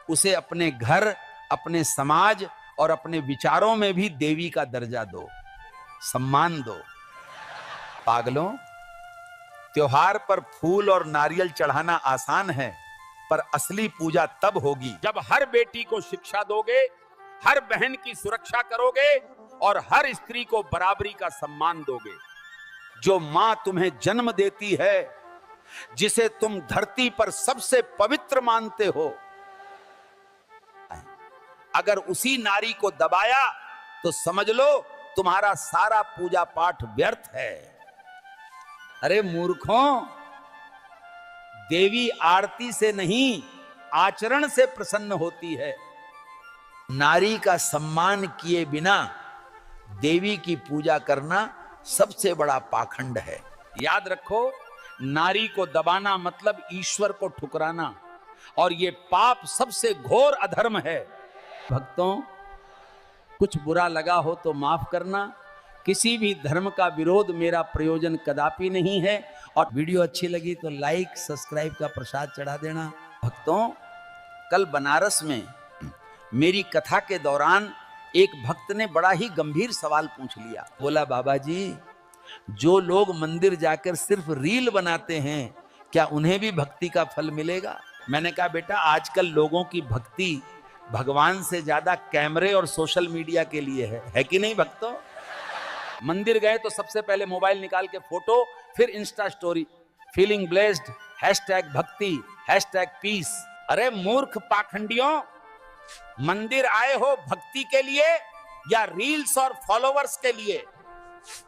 उसे अपने घर, अपने समाज और अपने विचारों में भी देवी का दर्जा दो, सम्मान दो। पागलों, त्योहार पर फूल और नारियल चढ़ाना आसान है, पर असली पूजा तब होगी जब हर बेटी को शिक्षा दोगे, हर बहन की सुरक्षा करोगे और हर स्त्री को बराबरी का सम्मान दोगे। जो मां तुम्हें जन्म देती है, जिसे तुम धरती पर सबसे पवित्र मानते हो, अगर उसी नारी को दबाया तो समझ लो तुम्हारा सारा पूजा पाठ व्यर्थ है। अरे मूर्खों, देवी आरती से नहीं आचरण से प्रसन्न होती है। नारी का सम्मान किए बिना देवी की पूजा करना सबसे बड़ा पाखंड है। याद रखो, नारी को दबाना मतलब ईश्वर को ठुकराना, और यह पाप सबसे घोर अधर्म है। भक्तों, कुछ बुरा लगा हो तो माफ करना। किसी भी धर्म का विरोध मेरा प्रयोजन कदापि नहीं है। और वीडियो अच्छी लगी तो लाइक सब्सक्राइब का प्रसाद चढ़ा देना। भक्तों, कल बनारस में मेरी कथा के दौरान एक भक्त ने बड़ा ही गंभीर सवाल पूछ लिया। बोला, बाबा जी, जो लोग मंदिर जाकर सिर्फ रील बनाते हैं, क्या उन्हें भी भक्ति का फल मिलेगा? मैंने कहा, बेटा, आजकल लोगों की भक्ति भगवान से ज्यादा कैमरे और सोशल मीडिया के लिए है कि नहीं भक्तों? मंदिर गए तो सबसे पहले मोबाइल निकाल के फोटो, फिर इंस्टा स्टोरी, फीलिंग ब्लेस्ड, #भक्ति, #पीस। अरे मूर्ख पाखंडियों, मंदिर आए हो भक्ति के लिए या रील्स और फॉलोवर्स के लिए?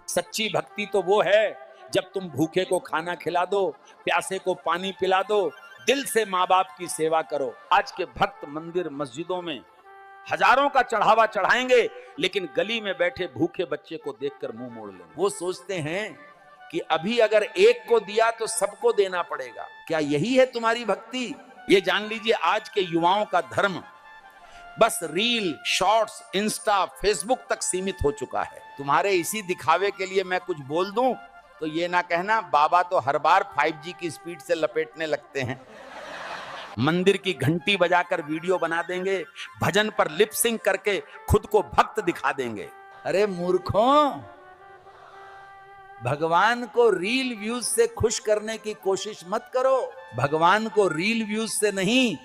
सच्ची भक्ति तो वो है जब तुम भूखे को खाना खिला दो, प्यासे को पानी पिला दो, दिल से माँ बाप की सेवा करो। आज के भक्त मंदिर मस्जिदों में हजारों का चढ़ावा चढ़ाएंगे, लेकिन गली में बैठे भूखे बच्चे को देखकर मुंह मोड़ लेंगे। वो सोचते हैं कि अभी अगर एक को दिया तो सबको देना पड़ेगा। क्या यही है तुम्हारी भक्ति? ये जान लीजिए, आज के युवाओं का धर्म बस रील, शॉर्ट्स, इंस्टा, फेसबुक तक सीमित हो चुका है। तुम्हारे इसी दिखावे के लिए मैं कुछ बोल दूं तो ये ना कहना बाबा तो हर बार 5G की स्पीड से लपेटने लगते हैं। मंदिर की घंटी बजाकर वीडियो बना देंगे, भजन पर लिप सिंक करके खुद को भक्त दिखा देंगे। अरे मूर्खों, भगवान को रील व्यूज से खुश करने की कोशिश मत करो। भगवान को रील व्यूज से नहीं,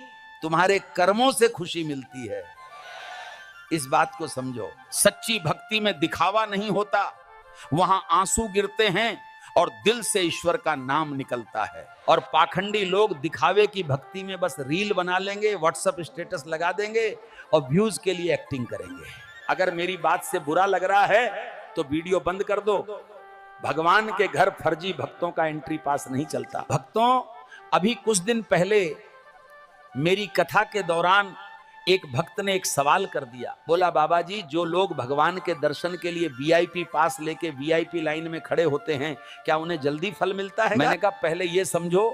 तुम्हारे कर्मों से खुशी मिलती है। इस बात को समझो। सच्ची भक्ति में दिखावा नहीं होता, वहां आंसू गिरते हैं और दिल से ईश्वर का नाम निकलता है। और पाखंडी लोग दिखावे की भक्ति में बस रील बना लेंगे, व्हाट्सएप स्टेटस लगा देंगे और व्यूज के लिए एक्टिंग करेंगे। अगर मेरी बात से बुरा लग रहा है तो वीडियो बंद कर दो। भगवान के घर फर्जी भक्तों का एंट्री पास नहीं चलता। भक्तों, अभी कुछ दिन पहले मेरी कथा के दौरान एक भक्त ने एक सवाल कर दिया। बोला, बाबा जी, जो लोग भगवान के दर्शन के लिए VIP पास लेके VIP लाइन में खड़े होते हैं, क्या उन्हें जल्दी फल मिलता है? मैंने कहा, पहले ये समझो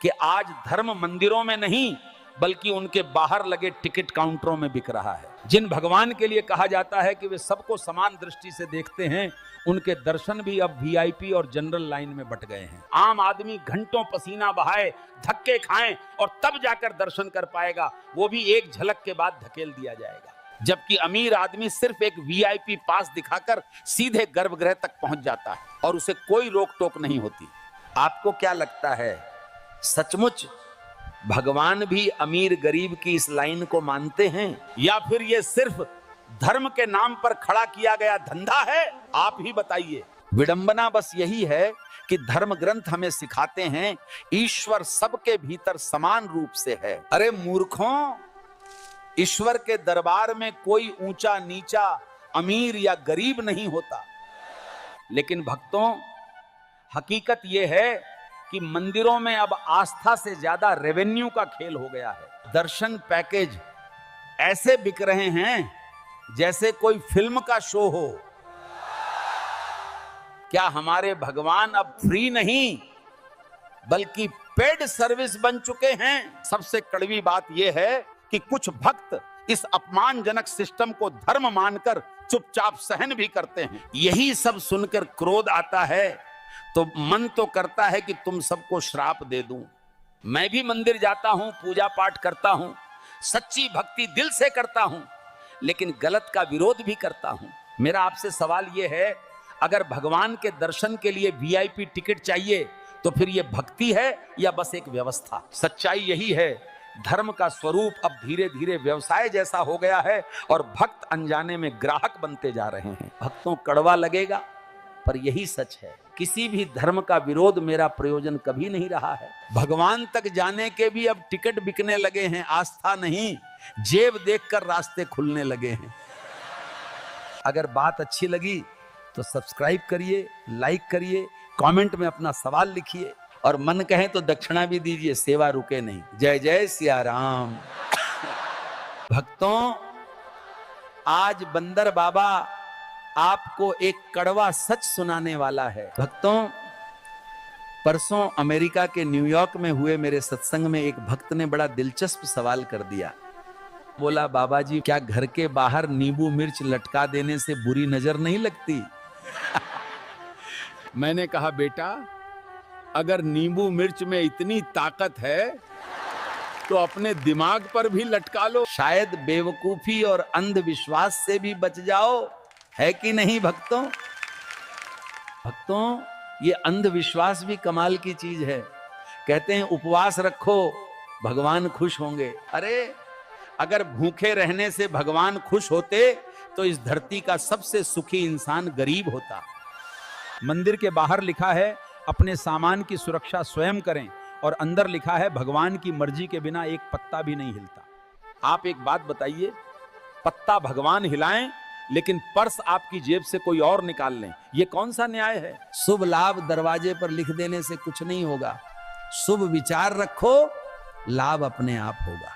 कि आज धर्म मंदिरों में नहीं बल्कि उनके बाहर लगे टिकट काउंटरों में बिक रहा है। जिन भगवान के लिए कहा जाता है कि वे सबको समान दृष्टि से देखते हैं, उनके दर्शन भी अब VIP और जनरल लाइन में बट गए हैं। आम आदमी घंटों पसीना बहाए, धक्के खाएं और तब जाकर दर्शन कर पाएगा, वो भी एक झलक के बाद धकेल दिया जाएगा। जबकि अमीर आदमी सिर्फ एक VIP पास दिखाकर सीधे गर्भगृह तक पहुंच जाता है और उसे कोई रोक टोक नहीं होती। आपको क्या लगता है, सचमुच भगवान भी अमीर गरीब की इस लाइन को मानते हैं, या फिर ये सिर्फ धर्म के नाम पर खड़ा किया गया धंधा है? आप ही बताइए। विडंबना बस यही है कि धर्म ग्रंथ हमें सिखाते हैं ईश्वर सबके भीतर समान रूप से है। अरे मूर्खों, ईश्वर के दरबार में कोई ऊंचा नीचा, अमीर या गरीब नहीं होता। लेकिन भक्तों, हकीकत यह है कि मंदिरों में अब आस्था से ज्यादा रेवेन्यू का खेल हो गया है। दर्शन पैकेज ऐसे बिक रहे हैं जैसे कोई फिल्म का शो हो। क्या हमारे भगवान अब फ्री नहीं बल्कि पेड सर्विस बन चुके हैं? सबसे कड़वी बात यह है कि कुछ भक्त इस अपमानजनक सिस्टम को धर्म मानकर चुपचाप सहन भी करते हैं। यही सब सुनकर क्रोध आता है तो मन तो करता है कि तुम सबको श्राप दे दूं। मैं भी मंदिर जाता हूं, पूजा पाठ करता हूं, सच्ची भक्ति दिल से करता हूं, लेकिन गलत का विरोध भी करता हूं। मेरा आपसे सवाल यह है, अगर भगवान के दर्शन के लिए वीआईपी टिकट चाहिए तो फिर यह भक्ति है या बस एक व्यवस्था? सच्चाई यही है, धर्म का स्वरूप अब धीरे धीरे व्यवसाय जैसा हो गया है और भक्त अनजाने में ग्राहक बनते जा रहे हैं। भक्तों कड़वा लगेगा पर यही सच है, किसी भी धर्म का विरोध मेरा प्रयोजन कभी नहीं रहा है। भगवान तक जाने के भी अब टिकट बिकने लगे हैं, आस्था नहीं, जेब देखकर रास्ते खुलने लगे हैं। अगर बात अच्छी लगी तो सब्सक्राइब करिए, लाइक करिए, कमेंट में अपना सवाल लिखिए और मन कहे तो दक्षिणा भी दीजिए, सेवा रुके नहीं। जय जय सिया राम। भक्तों, आज बंदर बाबा आपको एक कड़वा सच सुनाने वाला है। भक्तों, परसों अमेरिका के न्यूयॉर्क में हुए मेरे सत्संग में एक भक्त ने बड़ा दिलचस्प सवाल कर दिया। बोला, बाबा जी क्या घर के बाहर नींबू मिर्च लटका देने से बुरी नजर नहीं लगती? मैंने कहा, बेटा अगर नींबू मिर्च में इतनी ताकत है तो अपने दिमाग पर भी लटका लो, शायद बेवकूफी और अंधविश्वास से भी बच जाओ, है कि नहीं भक्तों? भक्तों, ये अंधविश्वास भी कमाल की चीज है। कहते हैं उपवास रखो भगवान खुश होंगे। अरे अगर भूखे रहने से भगवान खुश होते तो इस धरती का सबसे सुखी इंसान गरीब होता। मंदिर के बाहर लिखा है अपने सामान की सुरक्षा स्वयं करें, और अंदर लिखा है भगवान की मर्जी के बिना एक पत्ता भी नहीं हिलता। आप एक बात बताइए, पत्ता भगवान हिलाएं लेकिन पर्स आपकी जेब से कोई और निकाल लें, ये कौन सा न्याय है? शुभ लाभ दरवाजे पर लिख देने से कुछ नहीं होगा, शुभ विचार रखो, लाभ अपने आप होगा।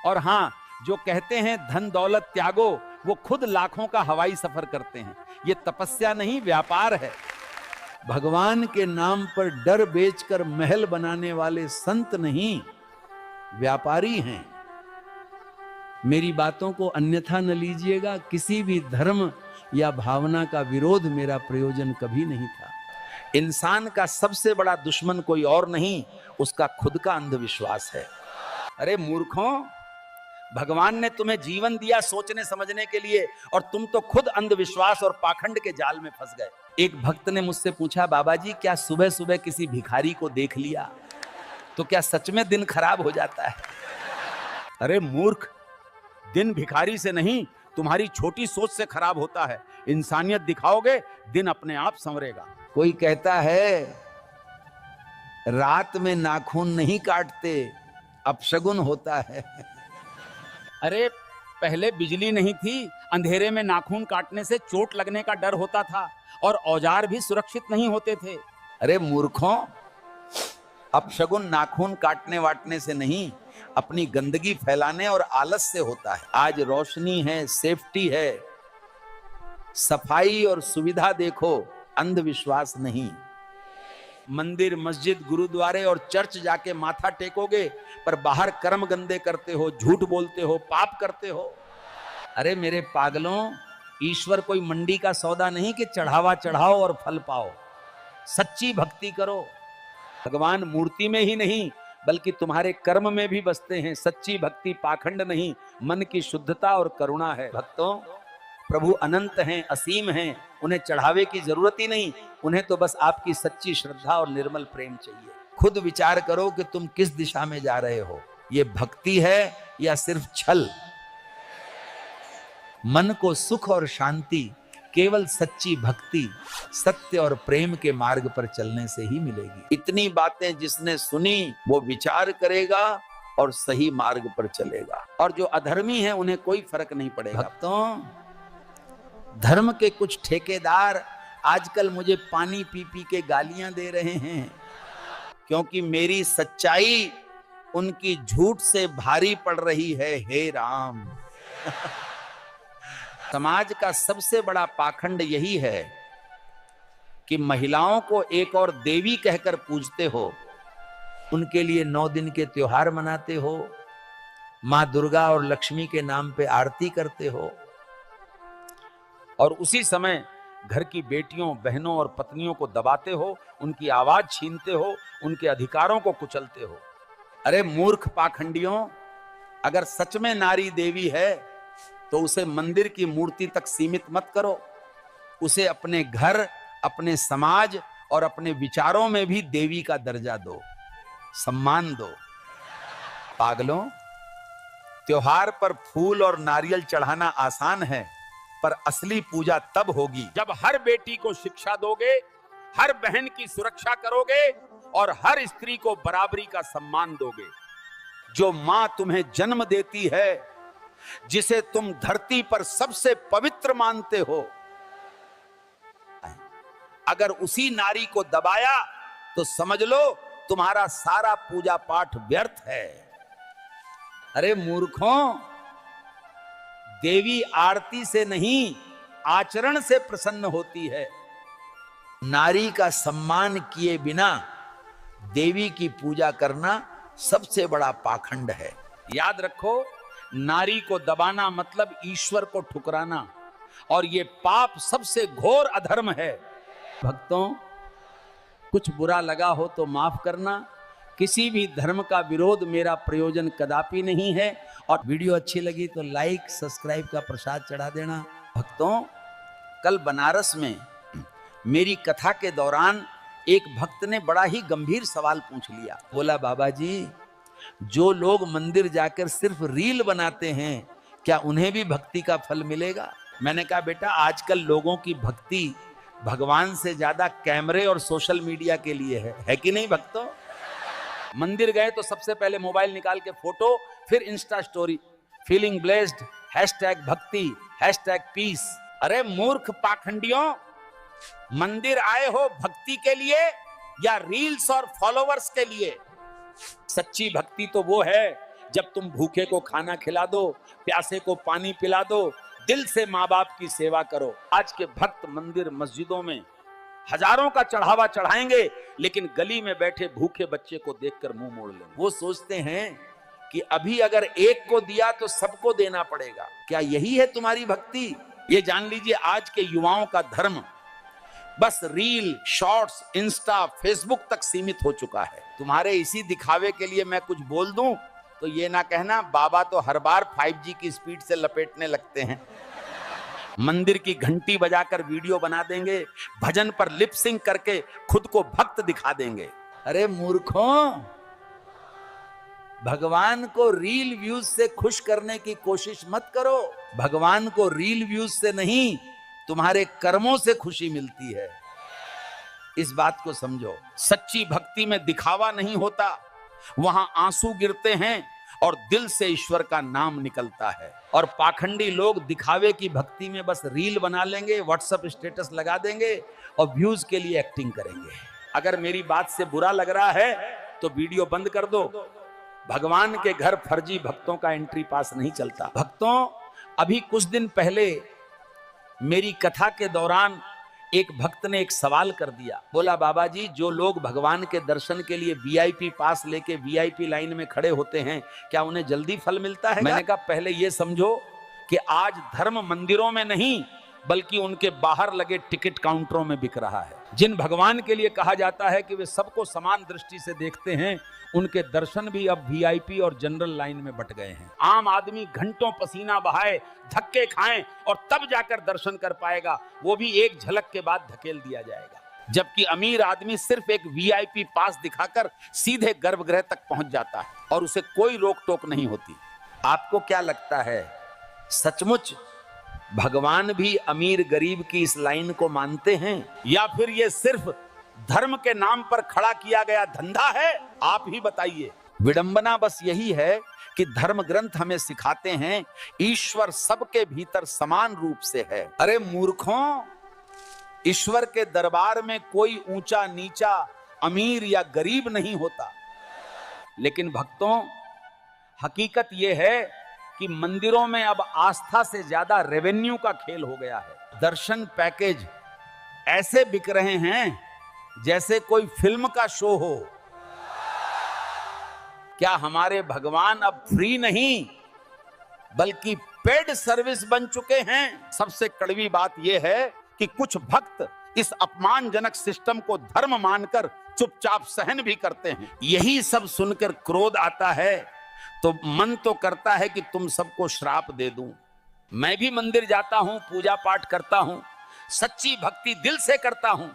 और हां, जो कहते हैं धन दौलत त्यागो, वो खुद लाखों का हवाई सफर करते हैं। ये तपस्या नहीं, व्यापार है। भगवान के नाम पर डर बेचकर महल बनाने वाले संत नहीं, व्यापारी हैं। मेरी बातों को अन्यथा न लीजिएगा, किसी भी धर्म या भावना का विरोध मेरा प्रयोजन कभी नहीं था। इंसान का सबसे बड़ा दुश्मन कोई और नहीं, उसका खुद का अंधविश्वास है। अरे मूर्खों, भगवान ने तुम्हें जीवन दिया सोचने समझने के लिए, और तुम तो खुद अंधविश्वास और पाखंड के जाल में फंस गए। एक भक्त ने मुझसे पूछा, बाबा जी क्या सुबह सुबह किसी भिखारी को देख लिया तो क्या सच में दिन खराब हो जाता है? अरे मूर्ख, दिन भिखारी से नहीं, तुम्हारी छोटी सोच से खराब होता है। इंसानियत दिखाओगे, दिन अपने आप संवरेगा। कोई कहता है रात में नाखून नहीं काटते, अपशगुन होता है। अरे पहले बिजली नहीं थी, अंधेरे में नाखून काटने से चोट लगने का डर होता था और औजार भी सुरक्षित नहीं होते थे। अरे मूर्खों, अपशगुन नाखून काटने वाटने से नहीं, अपनी गंदगी फैलाने और आलस से होता है। आज रोशनी है, सेफ्टी है, सफाई और सुविधा देखो, अंधविश्वास नहीं। मंदिर, मस्जिद, गुरुद्वारे और चर्च जाके माथा टेकोगे पर बाहर कर्म गंदे करते हो, झूठ बोलते हो, पाप करते हो। अरे मेरे पागलों, ईश्वर कोई मंडी का सौदा नहीं कि चढ़ावा चढ़ाओ और फल पाओ। सच्ची भक्ति करो, भगवान मूर्ति में ही नहीं बल्कि तुम्हारे कर्म में भी बसते हैं। सच्ची भक्ति पाखंड नहीं, मन की शुद्धता और करुणा है। भक्तों, प्रभु अनंत हैं, असीम हैं, उन्हें चढ़ावे की जरूरत ही नहीं, उन्हें तो बस आपकी सच्ची श्रद्धा और निर्मल प्रेम चाहिए। खुद विचार करो कि तुम किस दिशा में जा रहे हो, ये भक्ति है या सिर्फ छल? मन को सुख और शांति केवल सच्ची भक्ति, सत्य और प्रेम के मार्ग पर चलने से ही मिलेगी। इतनी बातें जिसने सुनी वो विचार करेगा और सही मार्ग पर चलेगा, और जो अधर्मी है उन्हें कोई फर्क नहीं पड़ेगा। भक्तों, धर्म के कुछ ठेकेदार आजकल मुझे पानी पी पी के गालियां दे रहे हैं, क्योंकि मेरी सच्चाई उनकी झूठ से भारी पड़ रही है। हे राम, समाज का सबसे बड़ा पाखंड यही है कि महिलाओं को एक और देवी कहकर पूजते हो, उनके लिए 9 दिन के त्योहार मनाते हो, मां दुर्गा और लक्ष्मी के नाम पे आरती करते हो, और उसी समय घर की बेटियों, बहनों और पत्नियों को दबाते हो, उनकी आवाज छीनते हो, उनके अधिकारों को कुचलते हो। अरे मूर्ख पाखंडियों, अगर सच में नारी देवी है तो उसे मंदिर की मूर्ति तक सीमित मत करो, उसे अपने घर, अपने समाज और अपने विचारों में भी देवी का दर्जा दो, सम्मान दो। पागलों, त्योहार पर फूल और नारियल चढ़ाना आसान है, पर असली पूजा तब होगी जब हर बेटी को शिक्षा दोगे, हर बहन की सुरक्षा करोगे और हर स्त्री को बराबरी का सम्मान दोगे। जो मां तुम्हें जन्म देती है, जिसे तुम धरती पर सबसे पवित्र मानते हो, अगर उसी नारी को दबाया तो समझ लो तुम्हारा सारा पूजा पाठ व्यर्थ है। अरे मूर्खों, देवी आरती से नहीं आचरण से प्रसन्न होती है। नारी का सम्मान किए बिना देवी की पूजा करना सबसे बड़ा पाखंड है। याद रखो, नारी को दबाना मतलब ईश्वर को ठुकराना, और ये पाप सबसे घोर अधर्म है। भक्तों, कुछ बुरा लगा हो तो माफ करना। किसी भी धर्म का विरोध मेरा प्रयोजन कदापि नहीं है, और वीडियो अच्छी लगी तो लाइक सब्सक्राइब का प्रसाद चढ़ा देना। भक्तों, कल बनारस में मेरी कथा के दौरान एक भक्त ने बड़ा ही गंभीर सवाल पूछ लिया। बोला, बाबा जी, जो लोग मंदिर जाकर सिर्फ रील बनाते हैं, क्या उन्हें भी भक्ति का फल मिलेगा? मैंने कहा, बेटा, आजकल लोगों की भक्ति भगवान से ज्यादा कैमरे और सोशल मीडिया के लिए है कि नहीं भक्तों? मंदिर गए तो सबसे पहले मोबाइल निकाल के फोटो, फिर इंस्टा स्टोरी, फीलिंग ब्लेस्ड, #भक्ति, #पीस। अरे मूर्ख पाखंडियों, मंदिर आए हो भक्ति के लिए या रील्स और फॉलोवर्स के लिए? सच्ची भक्ति तो वो है जब तुम भूखे को खाना खिला दो, प्यासे को पानी पिला दो, दिल से माँ बाप की सेवा करो। आज के भक्त मंदिर मस्जिदों में हजारों का चढ़ावा चढ़ाएंगे, लेकिन गली में बैठे भूखे बच्चे को देखकर मुंह मोड़ लेंगे। वो सोचते हैं कि अभी अगर एक को दिया तो सबको देना पड़ेगा। क्या यही है तुम्हारी भक्ति? ये जान लीजिए, आज के युवाओं का धर्म बस रील, शॉर्ट्स, इंस्टा, फेसबुक तक सीमित हो चुका है। तुम्हारे इसी दिखावे के लिए मैं कुछ बोल दूं तो ये ना कहना बाबा तो हर बार 5G की स्पीड से लपेटने लगते हैं। मंदिर की घंटी बजाकर वीडियो बना देंगे, भजन पर लिप सिंक करके खुद को भक्त दिखा देंगे। अरे मूर्खों, भगवान को रील व्यूज से खुश करने की कोशिश मत करो। भगवान को रील व्यूज से नहीं, तुम्हारे कर्मों से खुशी मिलती है। इस बात को समझो। सच्ची भक्ति में दिखावा नहीं होता, वहां आंसू गिरते हैं और दिल से ईश्वर का नाम निकलता है। और पाखंडी लोग दिखावे की भक्ति में बस रील बना लेंगे, व्हाट्सएप स्टेटस लगा देंगे और व्यूज के लिए एक्टिंग करेंगे। अगर मेरी बात से बुरा लग रहा है तो वीडियो बंद कर दो। भगवान के घर फर्जी भक्तों का एंट्री पास नहीं चलता। भक्तों, अभी कुछ दिन पहले मेरी कथा के दौरान एक भक्त ने एक सवाल कर दिया। बोला, बाबा जी, जो लोग भगवान के दर्शन के लिए VIP पास लेके VIP लाइन में खड़े होते हैं, क्या उन्हें जल्दी फल मिलता है? मैंने कहा, पहले ये समझो कि आज धर्म मंदिरों में नहीं बल्कि उनके बाहर लगे टिकट काउंटरों में बिक रहा है। जिन भगवान के लिए कहा जाता है कि वे सबको समान दृष्टि से देखते हैं, उनके दर्शन भी अब VIP और जनरल लाइन में बट गए हैं। आम आदमी घंटों पसीना बहाए, धक्के खाएं और तब जाकर दर्शन कर पाएगा, वो भी एक झलक के बाद धकेल दिया जाएगा। जबकि अमीर आदमी सिर्फ एक VIP पास दिखाकर सीधे गर्भगृह तक पहुंच जाता है और उसे कोई रोक टोक नहीं होती। आपको क्या लगता है, सचमुच भगवान भी अमीर गरीब की इस लाइन को मानते हैं, या फिर ये सिर्फ धर्म के नाम पर खड़ा किया गया धंधा है? आप ही बताइए। विडंबना बस यही है कि धर्म ग्रंथ हमें सिखाते हैं ईश्वर सबके भीतर समान रूप से है। अरे मूर्खों, ईश्वर के दरबार में कोई ऊंचा नीचा, अमीर या गरीब नहीं होता। लेकिन भक्तों, हकीकत यह है कि मंदिरों में अब आस्था से ज्यादा रेवेन्यू का खेल हो गया है। दर्शन पैकेज ऐसे बिक रहे हैं जैसे कोई फिल्म का शो हो। क्या हमारे भगवान अब फ्री नहीं बल्कि पेड सर्विस बन चुके हैं? सबसे कड़वी बात यह है कि कुछ भक्त इस अपमानजनक सिस्टम को धर्म मानकर चुपचाप सहन भी करते हैं। यही सब सुनकर क्रोध आता है तो मन तो करता है कि तुम सबको श्राप दे दूं। मैं भी मंदिर जाता हूं, पूजा पाठ करता हूं, सच्ची भक्ति दिल से करता हूं,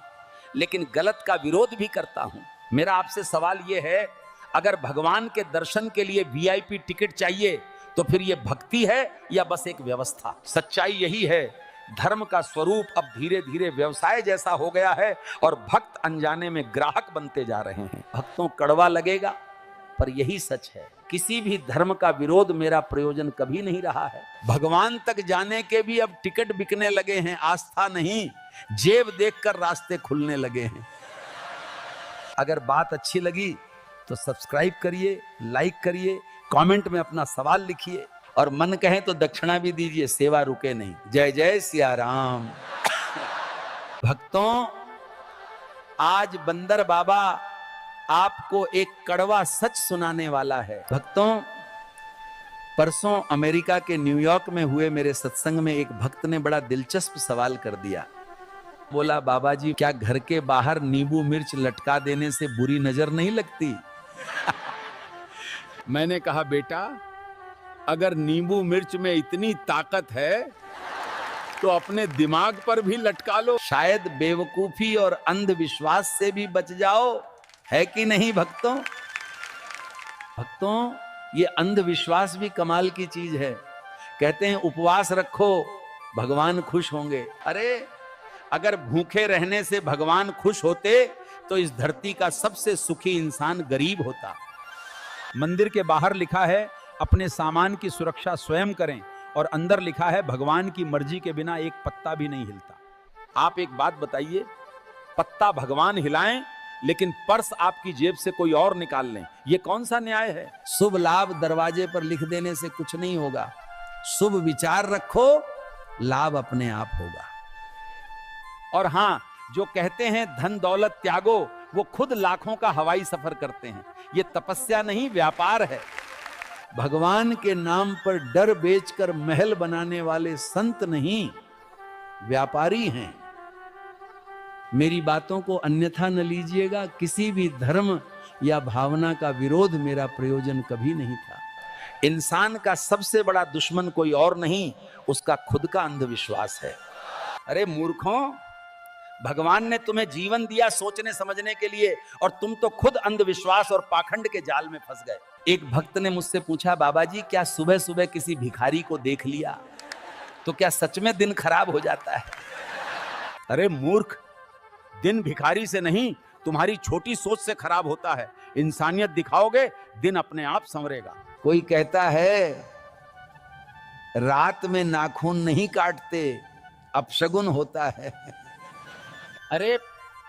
लेकिन गलत का विरोध भी करता हूं। मेरा आपसे सवाल यह है, अगर भगवान के दर्शन के लिए वीआईपी टिकट चाहिए तो फिर यह भक्ति है या बस एक व्यवस्था? सच्चाई यही है, धर्म का स्वरूप अब धीरे धीरे व्यवसाय जैसा हो गया है और भक्त अनजाने में ग्राहक बनते जा रहे हैं। भक्तों कड़वा लगेगा पर यही सच है, किसी भी धर्म का विरोध मेरा प्रयोजन कभी नहीं रहा है। भगवान तक जाने के भी अब टिकट बिकने लगे हैं, आस्था नहीं, जेब देखकर रास्ते खुलने लगे हैं। अगर बात अच्छी लगी तो सब्सक्राइब करिए, लाइक करिए, कमेंट में अपना सवाल लिखिए और मन कहे तो दक्षिणा भी दीजिए, सेवा रुके नहीं। जय जय सिया राम। भक्तों, आज बंदर बाबा आपको एक कड़वा सच सुनाने वाला है। भक्तों, परसों अमेरिका के न्यूयॉर्क में हुए मेरे सत्संग में एक भक्त ने बड़ा दिलचस्प सवाल कर दिया। बोला, बाबा जी क्या घर के बाहर नींबू मिर्च लटका देने से बुरी नजर नहीं लगती? मैंने कहा, बेटा अगर नींबू मिर्च में इतनी ताकत है तो अपने दिमाग पर भी लटका लो, शायद बेवकूफी और अंधविश्वास से भी बच जाओ, है कि नहीं भक्तों? भक्तों, ये अंधविश्वास भी कमाल की चीज है। कहते हैं उपवास रखो भगवान खुश होंगे। अरे अगर भूखे रहने से भगवान खुश होते तो इस धरती का सबसे सुखी इंसान गरीब होता। मंदिर के बाहर लिखा है अपने सामान की सुरक्षा स्वयं करें और अंदर लिखा है भगवान की मर्जी के बिना एक पत्ता भी नहीं हिलता। आप एक बात बताइए, पत्ता भगवान हिलाएं लेकिन पर्स आपकी जेब से कोई और निकाल लें, ये कौन सा न्याय है? शुभ लाभ दरवाजे पर लिख देने से कुछ नहीं होगा। शुभ विचार रखो, लाभ अपने आप होगा। और हां, जो कहते हैं धन दौलत त्यागो, वो खुद लाखों का हवाई सफर करते हैं। ये तपस्या नहीं, व्यापार है। भगवान के नाम पर डर बेचकर महल बनाने वाले संत नहीं, व्यापारी हैं। मेरी बातों को अन्यथा न लीजिएगा, किसी भी धर्म या भावना का विरोध मेरा प्रयोजन कभी नहीं था। इंसान का सबसे बड़ा दुश्मन कोई और नहीं, उसका खुद का अंधविश्वास है। अरे मूर्खों, भगवान ने तुम्हें जीवन दिया सोचने समझने के लिए और तुम तो खुद अंधविश्वास और पाखंड के जाल में फंस गए। एक भक्त ने मुझसे पूछा, बाबा जी क्या सुबह सुबह किसी भिखारी को देख लिया तो क्या सच में दिन खराब हो जाता है? अरे मूर्ख, दिन भिखारी से नहीं, तुम्हारी छोटी सोच से खराब होता है। इंसानियत दिखाओगे, दिन अपने आप संवरेगा। कोई कहता है रात में नाखून नहीं काटते, अपशगुन होता है। अरे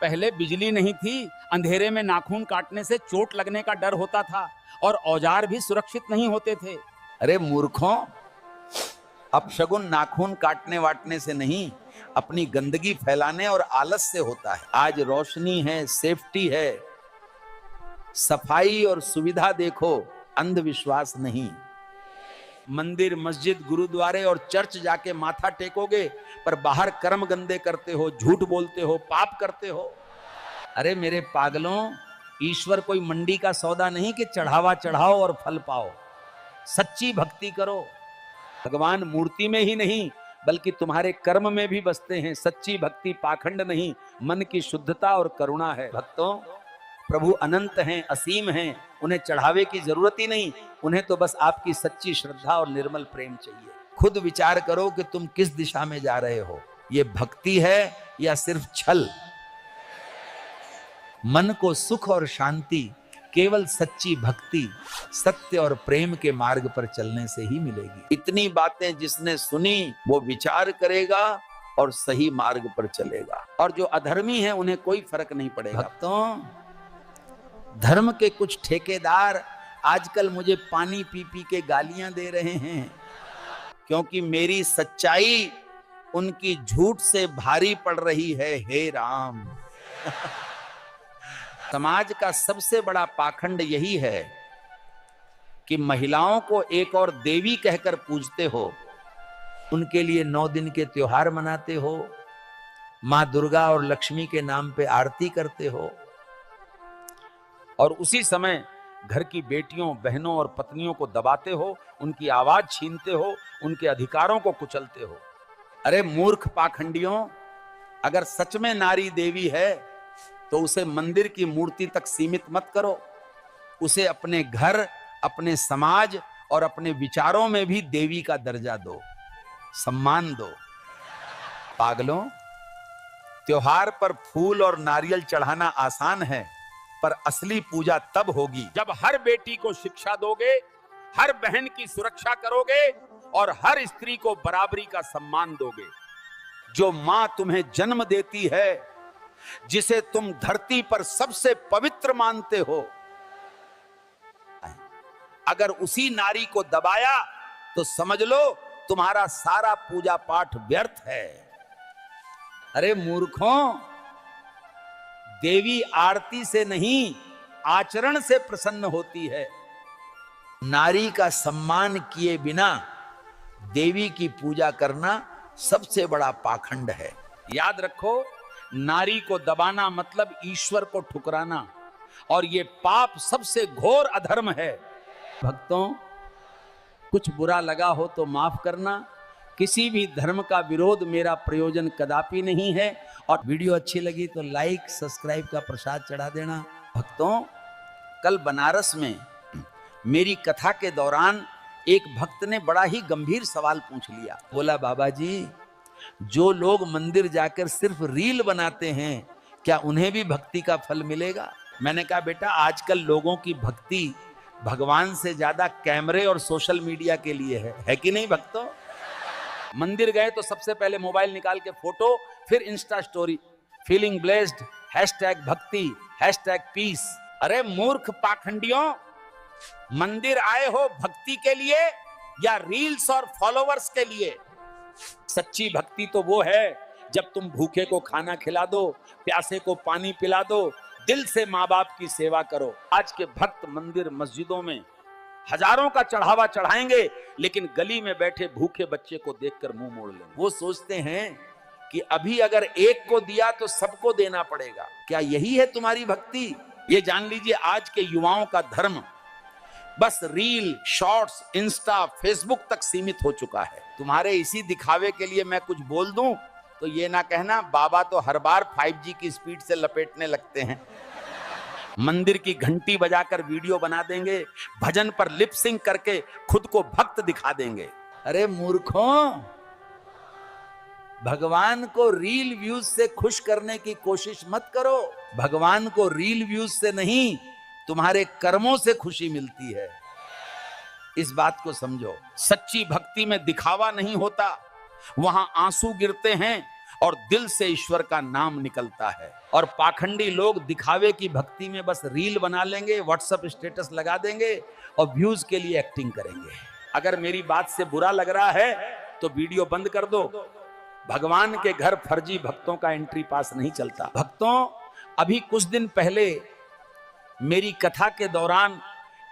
पहले बिजली नहीं थी, अंधेरे में नाखून काटने से चोट लगने का डर होता था और औजार भी सुरक्षित नहीं होते थे। अरे मूर्खों, अपशगुन नाखून काटने वाटने से नहीं, अपनी गंदगी फैलाने और आलस से होता है। आज रोशनी है, सेफ्टी है, सफाई और सुविधा देखो, अंधविश्वास नहीं। मंदिर, मस्जिद, गुरुद्वारे और चर्च जाके माथा टेकोगे पर बाहर कर्म गंदे करते हो, झूठ बोलते हो, पाप करते हो। अरे मेरे पागलों, ईश्वर कोई मंडी का सौदा नहीं कि चढ़ावा चढ़ाओ और फल पाओ। सच्ची भक्ति करो। भगवान मूर्ति में ही नहीं बल्कि तुम्हारे कर्म में भी बसते हैं। सच्ची भक्ति पाखंड नहीं, मन की शुद्धता और करुणा है। भक्तों, प्रभु अनंत हैं, असीम हैं, उन्हें चढ़ावे की जरूरत ही नहीं, उन्हें तो बस आपकी सच्ची श्रद्धा और निर्मल प्रेम चाहिए। खुद विचार करो कि तुम किस दिशा में जा रहे हो, ये भक्ति है या सिर्फ छल? मन को सुख और शांति केवल सच्ची भक्ति, सत्य और प्रेम के मार्ग पर चलने से ही मिलेगी। इतनी बातें जिसने सुनी वो विचार करेगा और सही मार्ग पर चलेगा, और जो अधर्मी है उन्हें कोई फर्क नहीं पड़ेगा। भक्तों, धर्म के कुछ ठेकेदार आजकल मुझे पानी पी पी के गालियां दे रहे हैं क्योंकि मेरी सच्चाई उनकी झूठ से भारी पड़ रही है। हे राम, समाज का सबसे बड़ा पाखंड यही है कि महिलाओं को एक और देवी कहकर पूजते हो, उनके लिए 9 दिन के त्योहार मनाते हो, मां दुर्गा और लक्ष्मी के नाम पे आरती करते हो, और उसी समय घर की बेटियों, बहनों और पत्नियों को दबाते हो, उनकी आवाज छीनते हो, उनके अधिकारों को कुचलते हो। अरे मूर्ख पाखंडियों, अगर सच में नारी देवी है तो उसे मंदिर की मूर्ति तक सीमित मत करो, उसे अपने घर, अपने समाज और अपने विचारों में भी देवी का दर्जा दो, सम्मान दो। पागलों, त्योहार पर फूल और नारियल चढ़ाना आसान है, पर असली पूजा तब होगी जब हर बेटी को शिक्षा दोगे, हर बहन की सुरक्षा करोगे और हर स्त्री को बराबरी का सम्मान दोगे। जो मां तुम्हें जन्म देती है, जिसे तुम धरती पर सबसे पवित्र मानते हो, अगर उसी नारी को दबाया तो समझ लो तुम्हारा सारा पूजा पाठ व्यर्थ है। अरे मूर्खों, देवी आरती से नहीं, आचरण से प्रसन्न होती है। नारी का सम्मान किए बिना देवी की पूजा करना सबसे बड़ा पाखंड है। याद रखो, नारी को दबाना मतलब ईश्वर को ठुकराना, और यह पाप सबसे घोर अधर्म है। भक्तों, कुछ बुरा लगा हो तो माफ करना। किसी भी धर्म का विरोध मेरा प्रयोजन कदापि नहीं है, और वीडियो अच्छी लगी तो लाइक, सब्सक्राइब का प्रसाद चढ़ा देना। भक्तों, कल बनारस में मेरी कथा के दौरान एक भक्त ने बड़ा ही गंभीर सवाल पूछ लिया। बोला, बाबा जी, जो लोग मंदिर जाकर सिर्फ रील बनाते हैं, क्या उन्हें भी भक्ति का फल मिलेगा? मैंने कहा, बेटा, आजकल लोगों की भक्ति भगवान से ज्यादा कैमरे और सोशल मीडिया के लिए है कि नहीं भक्तों? मंदिर गए तो सबसे पहले मोबाइल निकाल के फोटो, फिर इंस्टा स्टोरी, फीलिंग ब्लेस्ड, #भक्ति, #पीस। अरे मूर्ख पाखंडियों, मंदिर आए हो भक्ति के लिए या रील्स और फॉलोवर्स के लिए? सच्ची भक्ति तो वो है जब तुम भूखे को खाना खिला दो, प्यासे को पानी पिला दो, दिल से माँ बाप की सेवा करो। आज के भक्त मंदिर मस्जिदों में हजारों का चढ़ावा चढ़ाएंगे, लेकिन गली में बैठे भूखे बच्चे को देखकर मुंह मोड़ लेंगे। वो सोचते हैं कि अभी अगर एक को दिया तो सबको देना पड़ेगा। क्या यही है तुम्हारी भक्ति? ये जान लीजिए, आज के युवाओं का धर्म बस रील, शॉर्ट्स, इंस्टा, फेसबुक तक सीमित हो चुका है। तुम्हारे इसी दिखावे के लिए मैं कुछ बोल दूं तो ये ना कहना बाबा तो हर बार 5G की स्पीड से लपेटने लगते हैं। मंदिर की घंटी बजाकर वीडियो बना देंगे, भजन पर लिप सिंक करके खुद को भक्त दिखा देंगे। अरे मूर्खों, भगवान को रील व्यूज से खुश करने की कोशिश मत करो। भगवान को रील व्यूज से नहीं, तुम्हारे कर्मों से खुशी मिलती है। इस बात को समझो। सच्ची भक्ति में दिखावा नहीं होता, वहां आंसू गिरते हैं और दिल से ईश्वर का नाम निकलता है। और पाखंडी लोग दिखावे की भक्ति में बस रील बना लेंगे, व्हाट्सएप स्टेटस लगा देंगे और व्यूज के लिए एक्टिंग करेंगे। अगर मेरी बात से बुरा लग रहा है तो वीडियो बंद कर दो। भगवान के घर फर्जी भक्तों का एंट्री पास नहीं चलता। भक्तों, अभी कुछ दिन पहले मेरी कथा के दौरान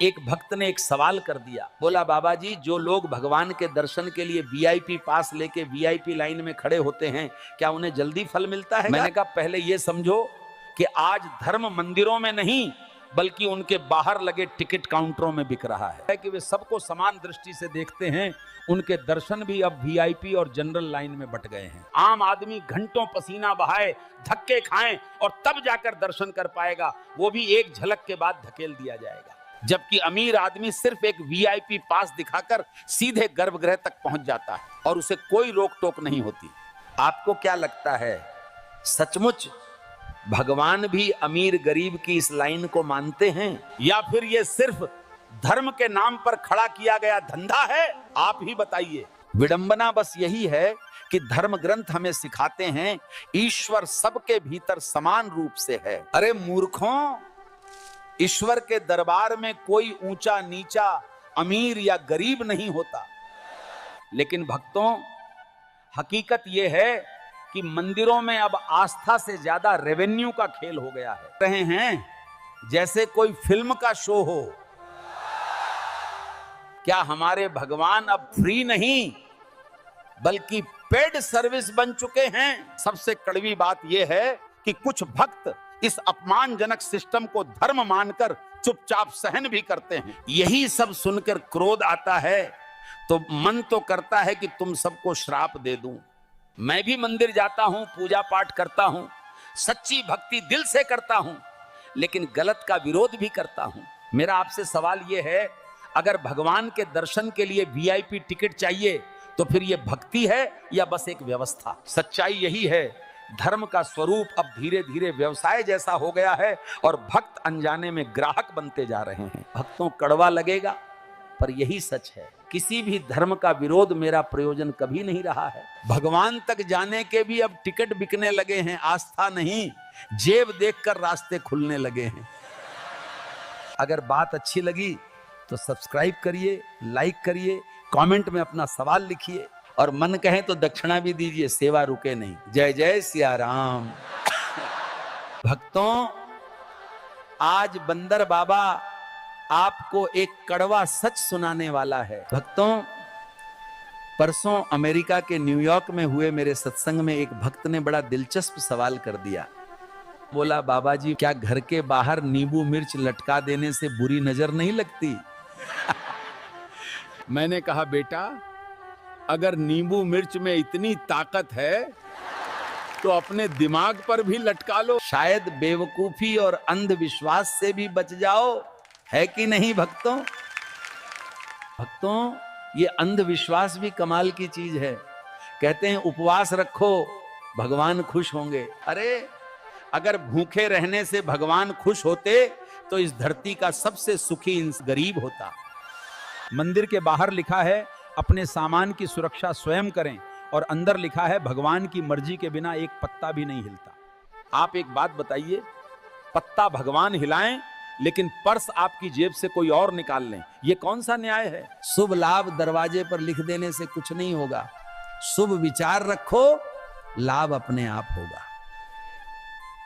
एक भक्त ने एक सवाल कर दिया। बोला, बाबा जी, जो लोग भगवान के दर्शन के लिए VIP पास लेके VIP लाइन में खड़े होते हैं, क्या उन्हें जल्दी फल मिलता है? मैंने कहा, पहले यह समझो कि आज धर्म मंदिरों में नहीं बल्कि उनके बाहर लगे टिकट काउंटरों में बिक रहा है कि वे सबको समान दृष्टि से देखते हैं। उनके दर्शन भी अब VIP और जनरल लाइन में बट गए हैं। आम आदमी घंटों पसीना बहाए, धक्के खाएं और तब जाकर दर्शन कर पाएगा, वो भी एक झलक के बाद धकेल दिया जाएगा। जबकि अमीर आदमी सिर्फ एक VIP पास दिखाकर सीधे गर्भगृह तक पहुंच जाता है और उसे कोई रोक टोक नहीं होती। आपको क्या लगता है, सचमुच भगवान भी अमीर गरीब की इस लाइन को मानते हैं, या फिर ये सिर्फ धर्म के नाम पर खड़ा किया गया धंधा है? आप ही बताइए। विडंबना बस यही है कि धर्म ग्रंथ हमें सिखाते हैं ईश्वर सबके भीतर समान रूप से है। अरे मूर्खों, ईश्वर के दरबार में कोई ऊंचा नीचा, अमीर या गरीब नहीं होता। लेकिन भक्तों, हकीकत यह है कि मंदिरों में अब आस्था से ज्यादा रेवेन्यू का खेल हो गया है। रहे हैं जैसे कोई फिल्म का शो हो। क्या हमारे भगवान अब फ्री नहीं बल्कि पेड सर्विस बन चुके हैं? सबसे कड़वी बात यह है कि कुछ भक्त इस अपमानजनक सिस्टम को धर्म मानकर चुपचाप सहन भी करते हैं। यही सब सुनकर क्रोध आता है तो मन तो करता है कि तुम सबको श्राप दे दूं। मैं भी मंदिर जाता हूं, पूजा पाठ करता हूं, सच्ची भक्ति दिल से करता हूं, लेकिन गलत का विरोध भी करता हूं। मेरा आपसे सवाल यह है, अगर भगवान के दर्शन के लिए वीआईपी टिकट चाहिए तो फिर यह भक्ति है या बस एक व्यवस्था? सच्चाई यही है, धर्म का स्वरूप अब धीरे धीरे व्यवसाय जैसा हो गया है और भक्त अनजाने में ग्राहक बनते जा रहे हैं। भक्तों कड़वा लगेगा पर यही सच है, किसी भी धर्म का विरोध मेरा प्रयोजन कभी नहीं रहा है। भगवान तक जाने के भी अब टिकट बिकने लगे हैं, आस्था नहीं, जेब देखकर रास्ते खुलने लगे हैं। अगर बात अच्छी लगी तो सब्सक्राइब करिए, लाइक करिए, कमेंट में अपना सवाल लिखिए और मन कहे तो दक्षिणा भी दीजिए, सेवा रुके नहीं। जय जय सिया राम। भक्तों, आज बंदर बाबा आपको एक कड़वा सच सुनाने वाला है। भक्तों, परसों अमेरिका के न्यूयॉर्क में हुए मेरे सत्संग में एक भक्त ने बड़ा दिलचस्प सवाल कर दिया। बोला, बाबा जी क्या घर के बाहर नींबू मिर्च लटका देने से बुरी नजर नहीं लगती? मैंने कहा, बेटा अगर नींबू मिर्च में इतनी ताकत है तो अपने दिमाग पर भी लटका लो, शायद बेवकूफी और अंधविश्वास से भी बच जाओ, है कि नहीं भक्तों? भक्तों, ये अंधविश्वास भी कमाल की चीज है। कहते हैं उपवास रखो भगवान खुश होंगे। अरे अगर भूखे रहने से भगवान खुश होते तो इस धरती का सबसे सुखी गरीब होता। मंदिर के बाहर लिखा है अपने सामान की सुरक्षा स्वयं करें और अंदर लिखा है भगवान की मर्जी के बिना एक पत्ता भी नहीं हिलता। आप एक बात बताइए, पत्ता भगवान हिलाएं लेकिन पर्स आपकी जेब से कोई और निकाल लें, ये कौन सा न्याय है? शुभ लाभ दरवाजे पर लिख देने से कुछ नहीं होगा, शुभ विचार रखो, लाभ अपने आप होगा।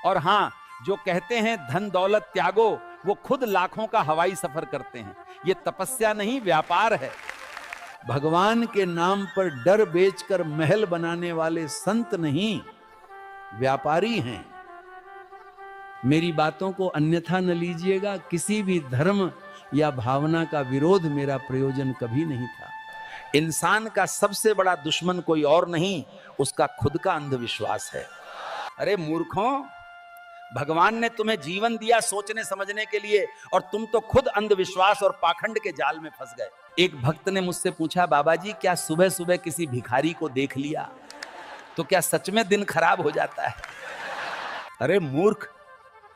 और हां, जो कहते हैं धन दौलत त्यागो, वो खुद लाखों का हवाई सफर करते हैं। ये तपस्या नहीं, व्यापार है। भगवान के नाम पर डर बेचकर महल बनाने वाले संत नहीं, व्यापारी हैं। मेरी बातों को अन्यथा न लीजिएगा, किसी भी धर्म या भावना का विरोध मेरा प्रयोजन कभी नहीं था। इंसान का सबसे बड़ा दुश्मन कोई और नहीं, उसका खुद का अंधविश्वास है। अरे मूर्खों, भगवान ने तुम्हें जीवन दिया सोचने समझने के लिए और तुम तो खुद अंधविश्वास और पाखंड के जाल में फंस गए। एक भक्त ने मुझसे पूछा, बाबा जी क्या सुबह सुबह किसी भिखारी को देख लिया तो क्या सच में दिन खराब हो जाता है? अरे मूर्ख,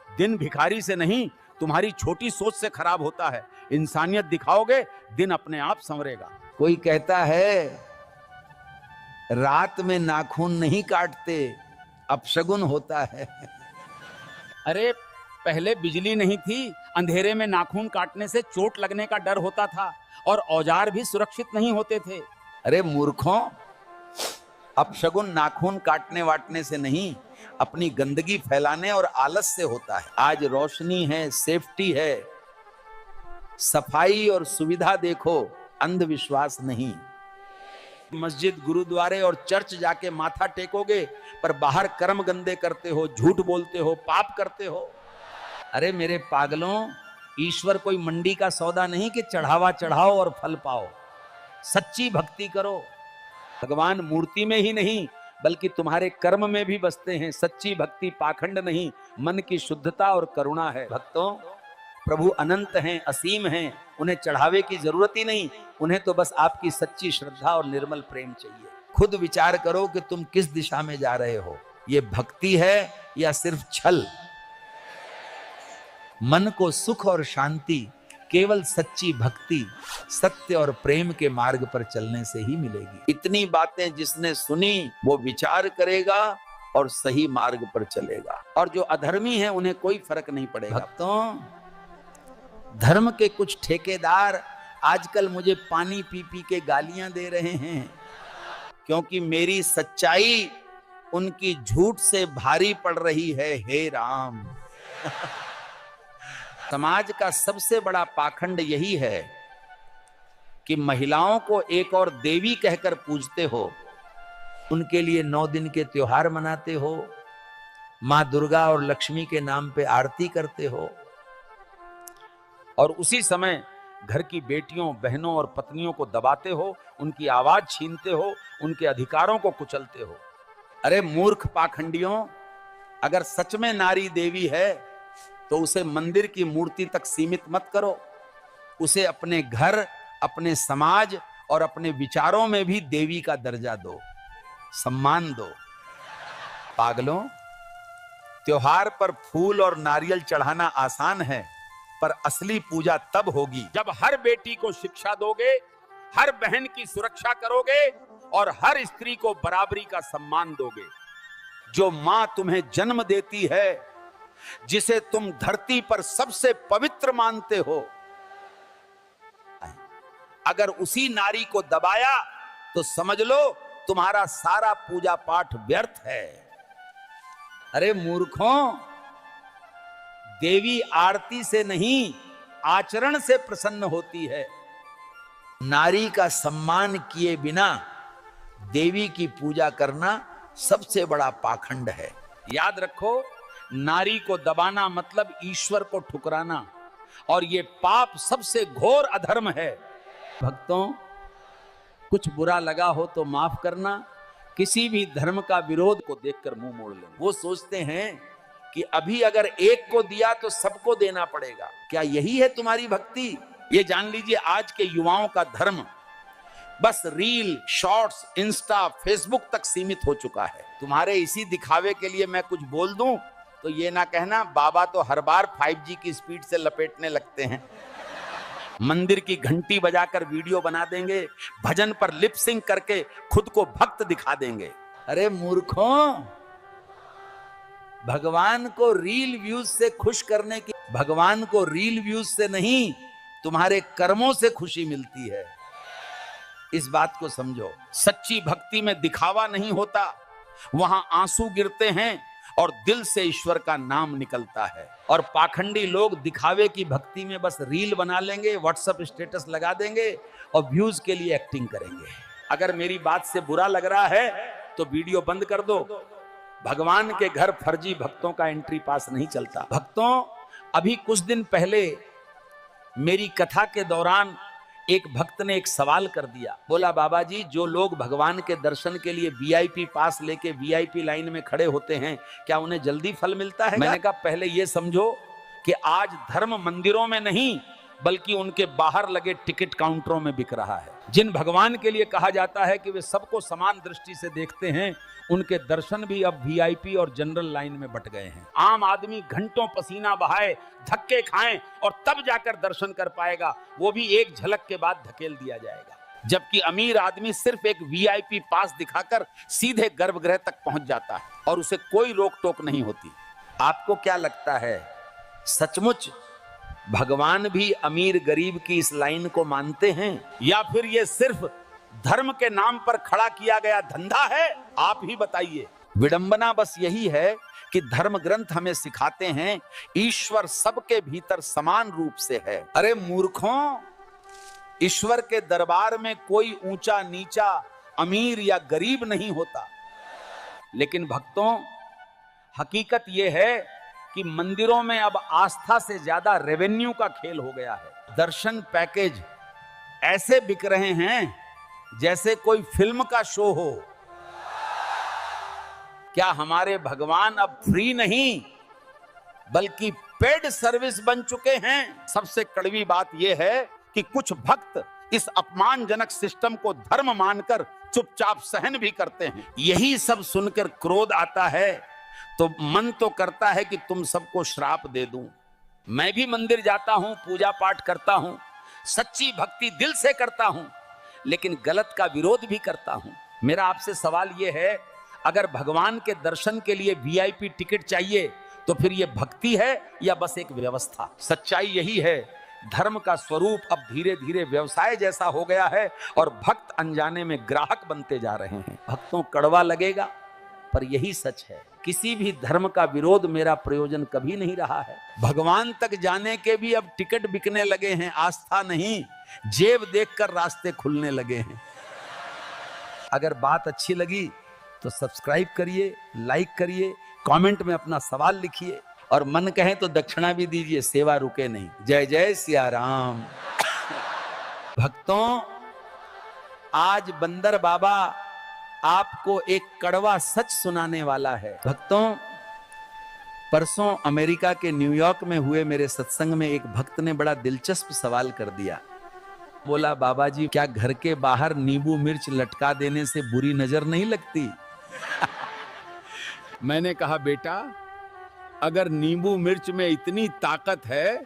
दिन भिखारी से नहीं, तुम्हारी छोटी सोच से खराब होता है। इंसानियत दिखाओगे, दिन अपने आप संवरेगा। कोई कहता है रात में नाखून नहीं काटते, अपशगुन होता है। अरे पहले बिजली नहीं थी, अंधेरे में नाखून काटने से चोट लगने का डर होता था और औजार भी सुरक्षित नहीं होते थे। अरे मूर्खों, अपशगुन नाखून काटने वाटने से नहीं, अपनी गंदगी फैलाने और आलस से होता है। आज रोशनी है, सेफ्टी है, सफाई और सुविधा देखो, अंधविश्वास नहीं। मस्जिद, गुरुद्वारे और चर्च जाके माथा टेकोगे पर बाहर कर्म गंदे करते हो, झूठ बोलते हो, पाप करते हो। अरे मेरे पागलों, ईश्वर कोई मंडी का सौदा नहीं कि चढ़ावा चढ़ाओ और फल पाओ। सच्ची भक्ति करो। भगवान मूर्ति में ही नहीं बल्कि तुम्हारे कर्म में भी बसते हैं। सच्ची भक्ति पाखंड नहीं, मन की शुद्धता और करुणा है। भक्तों, प्रभु अनंत हैं, असीम हैं, उन्हें चढ़ावे की जरूरत ही नहीं, उन्हें तो बस आपकी सच्ची श्रद्धा और निर्मल प्रेम चाहिए। खुद विचार करो कि तुम किस दिशा में जा रहे हो, ये भक्ति है या सिर्फ छल? मन को सुख और शांति केवल सच्ची भक्ति, सत्य और प्रेम के मार्ग पर चलने से ही मिलेगी। इतनी बातें जिसने सुनी वो विचार करेगा और सही मार्ग पर चलेगा, और जो अधर्मी है उन्हें कोई फर्क नहीं पड़ेगा। भक्तों, धर्म के कुछ ठेकेदार आजकल मुझे पानी पी पी के गालियां दे रहे हैं क्योंकि मेरी सच्चाई उनकी झूठ से भारी पड़ रही है। हे राम, समाज का सबसे बड़ा पाखंड यही है कि महिलाओं को एक और देवी कहकर पूजते हो, उनके लिए 9 दिन के त्योहार मनाते हो, मां दुर्गा और लक्ष्मी के नाम पे आरती करते हो, और उसी समय घर की बेटियों, बहनों और पत्नियों को दबाते हो, उनकी आवाज छीनते हो, उनके अधिकारों को कुचलते हो। अरे मूर्ख पाखंडियों, अगर सच में नारी देवी है तो उसे मंदिर की मूर्ति तक सीमित मत करो, उसे अपने घर, अपने समाज और अपने विचारों में भी देवी का दर्जा दो, सम्मान दो। पागलों, त्योहार पर फूल और नारियल चढ़ाना आसान है, पर असली पूजा तब होगी जब हर बेटी को शिक्षा दोगे, हर बहन की सुरक्षा करोगे और हर स्त्री को बराबरी का सम्मान दोगे। जो मां तुम्हें जन्म देती है, जिसे तुम धरती पर सबसे पवित्र मानते हो, अगर उसी नारी को दबाया तो समझ लो तुम्हारा सारा पूजा पाठ व्यर्थ है। अरे मूर्खों, देवी आरती से नहीं, आचरण से प्रसन्न होती है। नारी का सम्मान किए बिना देवी की पूजा करना सबसे बड़ा पाखंड है। याद रखो, नारी को दबाना मतलब ईश्वर को ठुकराना, और यह पाप सबसे घोर अधर्म है। भक्तों, कुछ बुरा लगा हो तो माफ करना। किसी भी धर्म का विरोध को देखकर मुंह मोड़ लेना। वो सोचते हैं कि अभी अगर एक को दिया तो सबको देना पड़ेगा। क्या यही है तुम्हारी भक्ति? ये जान लीजिए, आज के युवाओं का धर्म बस रील, शॉर्ट्स, इंस्टा, फेसबुक तक सीमित हो चुका है। तुम्हारे इसी दिखावे के लिए मैं कुछ बोल दूं तो ये ना कहना बाबा तो हर बार 5G की स्पीड से लपेटने लगते हैं। मंदिर की घंटी बजाकर वीडियो बना देंगे, भजन पर लिप सिंक करके खुद को भक्त दिखा देंगे। अरे मूर्खों, भगवान को रील व्यूज से खुश करने की, भगवान को रील व्यूज से नहीं, तुम्हारे कर्मों से खुशी मिलती है। इस बात को समझो। सच्ची भक्ति में दिखावा नहीं होता, वहां आंसू गिरते हैं और दिल से ईश्वर का नाम निकलता है। और पाखंडी लोग दिखावे की भक्ति में बस रील बना लेंगे, व्हाट्सएप स्टेटस लगा देंगे और व्यूज के लिए एक्टिंग करेंगे। अगर मेरी बात से बुरा लग रहा है तो वीडियो बंद कर दो। भगवान के घर फर्जी भक्तों का एंट्री पास नहीं चलता। भक्तों, अभी कुछ दिन पहले मेरी कथा के दौरान एक भक्त ने एक सवाल कर दिया। बोला, बाबा जी, जो लोग भगवान के दर्शन के लिए वीआईपी पास लेके वीआईपी लाइन में खड़े होते हैं, क्या उन्हें जल्दी फल मिलता है? मैंने कहा, पहले यह समझो कि आज धर्म मंदिरों में नहीं बल्कि उनके बाहर लगे टिकट काउंटरों में बिक रहा है। जिन भगवान के लिए कहा जाता है कि वे सबको समान दृष्टि से देखते हैं, उनके दर्शन भी अब वीआईपी और जनरल लाइन में बट गए हैं। आम आदमी घंटों पसीना बहाए, धक्के खाएं और तब जाकर दर्शन कर पाएगा, वो भी एक झलक के बाद धकेल दिया जाएगा। जबकि अमीर आदमी सिर्फ एक वीआईपी पास दिखाकर सीधे गर्भगृह तक पहुंच जाता है और उसे कोई रोक टोक नहीं होती। आपको क्या लगता है, सचमुच भगवान भी अमीर गरीब की इस लाइन को मानते हैं, या फिर ये सिर्फ धर्म के नाम पर खड़ा किया गया धंधा है? आप ही बताइए। विडंबना बस यही है कि धर्म ग्रंथ हमें सिखाते हैं ईश्वर सबके भीतर समान रूप से है। अरे मूर्खों, ईश्वर के दरबार में कोई ऊंचा नीचा, अमीर या गरीब नहीं होता। लेकिन भक्तों, हकीकत यह है कि मंदिरों में अब आस्था से ज्यादा रेवेन्यू का खेल हो गया है। दर्शन पैकेज ऐसे बिक रहे हैं जैसे कोई फिल्म का शो हो। क्या हमारे भगवान अब फ्री नहीं बल्कि पेड सर्विस बन चुके हैं? सबसे कड़वी बात यह है कि कुछ भक्त इस अपमानजनक सिस्टम को धर्म मानकर चुपचाप सहन भी करते हैं। यही सब सुनकर क्रोध आता है तो मन तो करता है कि तुम सबको श्राप दे दूं। मैं भी मंदिर जाता हूं, पूजा पाठ करता हूं, सच्ची भक्ति दिल से करता हूं, लेकिन गलत का विरोध भी करता हूं। मेरा आपसे सवाल यह है, अगर भगवान के दर्शन के लिए वीआईपी टिकट चाहिए तो फिर यह भक्ति है या बस एक व्यवस्था? सच्चाई यही है, धर्म का स्वरूप अब धीरे धीरे व्यवसाय जैसा हो गया है और भक्त अनजाने में ग्राहक बनते जा रहे हैं। भक्तों, कड़वा लगेगा पर यही सच है। किसी भी धर्म का विरोध मेरा प्रयोजन कभी नहीं रहा है। भगवान तक जाने के भी अब टिकट बिकने लगे हैं, आस्था नहीं, जेब देखकर रास्ते खुलने लगे हैं। अगर बात अच्छी लगी तो सब्सक्राइब करिए, लाइक करिए, कमेंट में अपना सवाल लिखिए और मन कहे तो दक्षिणा भी दीजिए, सेवा रुके नहीं। जय जय सिया राम। भक्तों, आज बंदर बाबा आपको एक कड़वा सच सुनाने वाला है। भक्तों, परसों अमेरिका के न्यूयॉर्क में हुए मेरे सत्संग में एक भक्त ने बड़ा दिलचस्प सवाल कर दिया। बोला, बाबा जी, क्या घर के बाहर नींबू मिर्च लटका देने से बुरी नजर नहीं लगती? मैंने कहा, बेटा, अगर नींबू मिर्च में इतनी ताकत है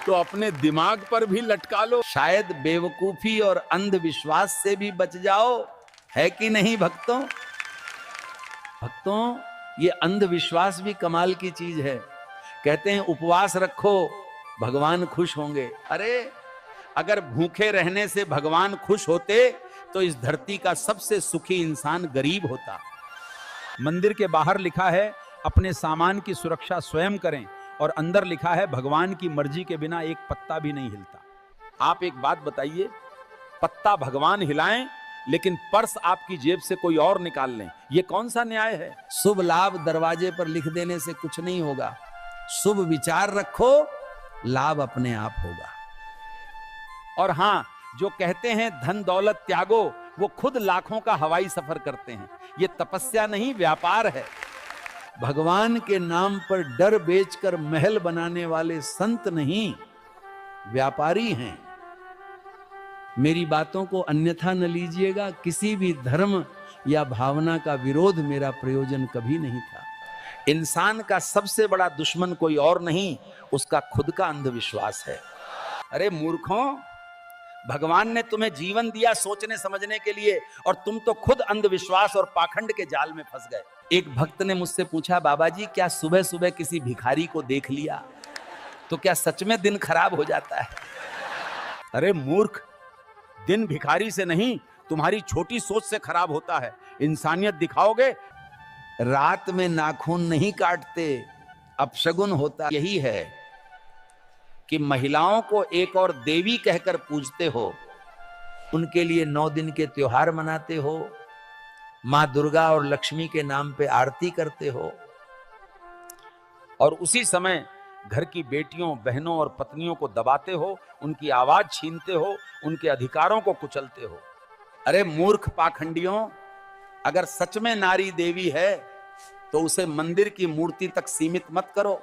तो अपने दिमाग पर भी लटका लो, शायद बेवकूफी और अंधविश्वास से भी बच जाओ, है कि नहीं भक्तों? भक्तों, ये अंधविश्वास भी कमाल की चीज है। कहते हैं उपवास रखो, भगवान खुश होंगे। अरे, अगर भूखे रहने से भगवान खुश होते तो इस धरती का सबसे सुखी इंसान गरीब होता। मंदिर के बाहर लिखा है, अपने सामान की सुरक्षा स्वयं करें, और अंदर लिखा है, भगवान की मर्जी के बिना एक पत्ता भी नहीं हिलता। आप एक बात बताइए, पत्ता भगवान हिलाएं लेकिन पर्स आपकी जेब से कोई और निकाल लें, ये कौन सा न्याय है? शुभ लाभ दरवाजे पर लिख देने से कुछ नहीं होगा। शुभ विचार रखो, लाभ अपने आप होगा। और हां, जो कहते हैं धन दौलत त्यागो, वो खुद लाखों का हवाई सफर करते हैं। ये तपस्या नहीं, व्यापार है। भगवान के नाम पर डर बेचकर महल बनाने वाले संत नहीं, व्यापारी हैं। मेरी बातों को अन्यथा न लीजिएगा। किसी भी धर्म या भावना का विरोध मेरा प्रयोजन कभी नहीं था। इंसान का सबसे बड़ा दुश्मन कोई और नहीं, उसका खुद का अंधविश्वास है। अरे मूर्खों, भगवान ने तुम्हें जीवन दिया सोचने समझने के लिए, और तुम तो खुद अंधविश्वास और पाखंड के जाल में फंस गए। एक भक्त ने मुझसे पूछा, बाबा जी, क्या सुबह सुबह किसी भिखारी को देख लिया तो क्या सच में दिन खराब हो जाता है? अरे मूर्ख, दिन भिखारी से नहीं, तुम्हारी छोटी सोच से खराब होता है। इंसानियत दिखाओगे? रात में नाखून नहीं काटते, अपशगुन होता यही है कि महिलाओं को एक और देवी कहकर पूजते हो, उनके लिए 9 दिन के त्योहार मनाते हो, मां दुर्गा और लक्ष्मी के नाम पे आरती करते हो, और उसी समय घर की बेटियों, बहनों और पत्नियों को दबाते हो, उनकी आवाज छीनते हो, उनके अधिकारों को कुचलते हो। अरे मूर्ख पाखंडियों, अगर सच में नारी देवी है तो उसे मंदिर की मूर्ति तक सीमित मत करो।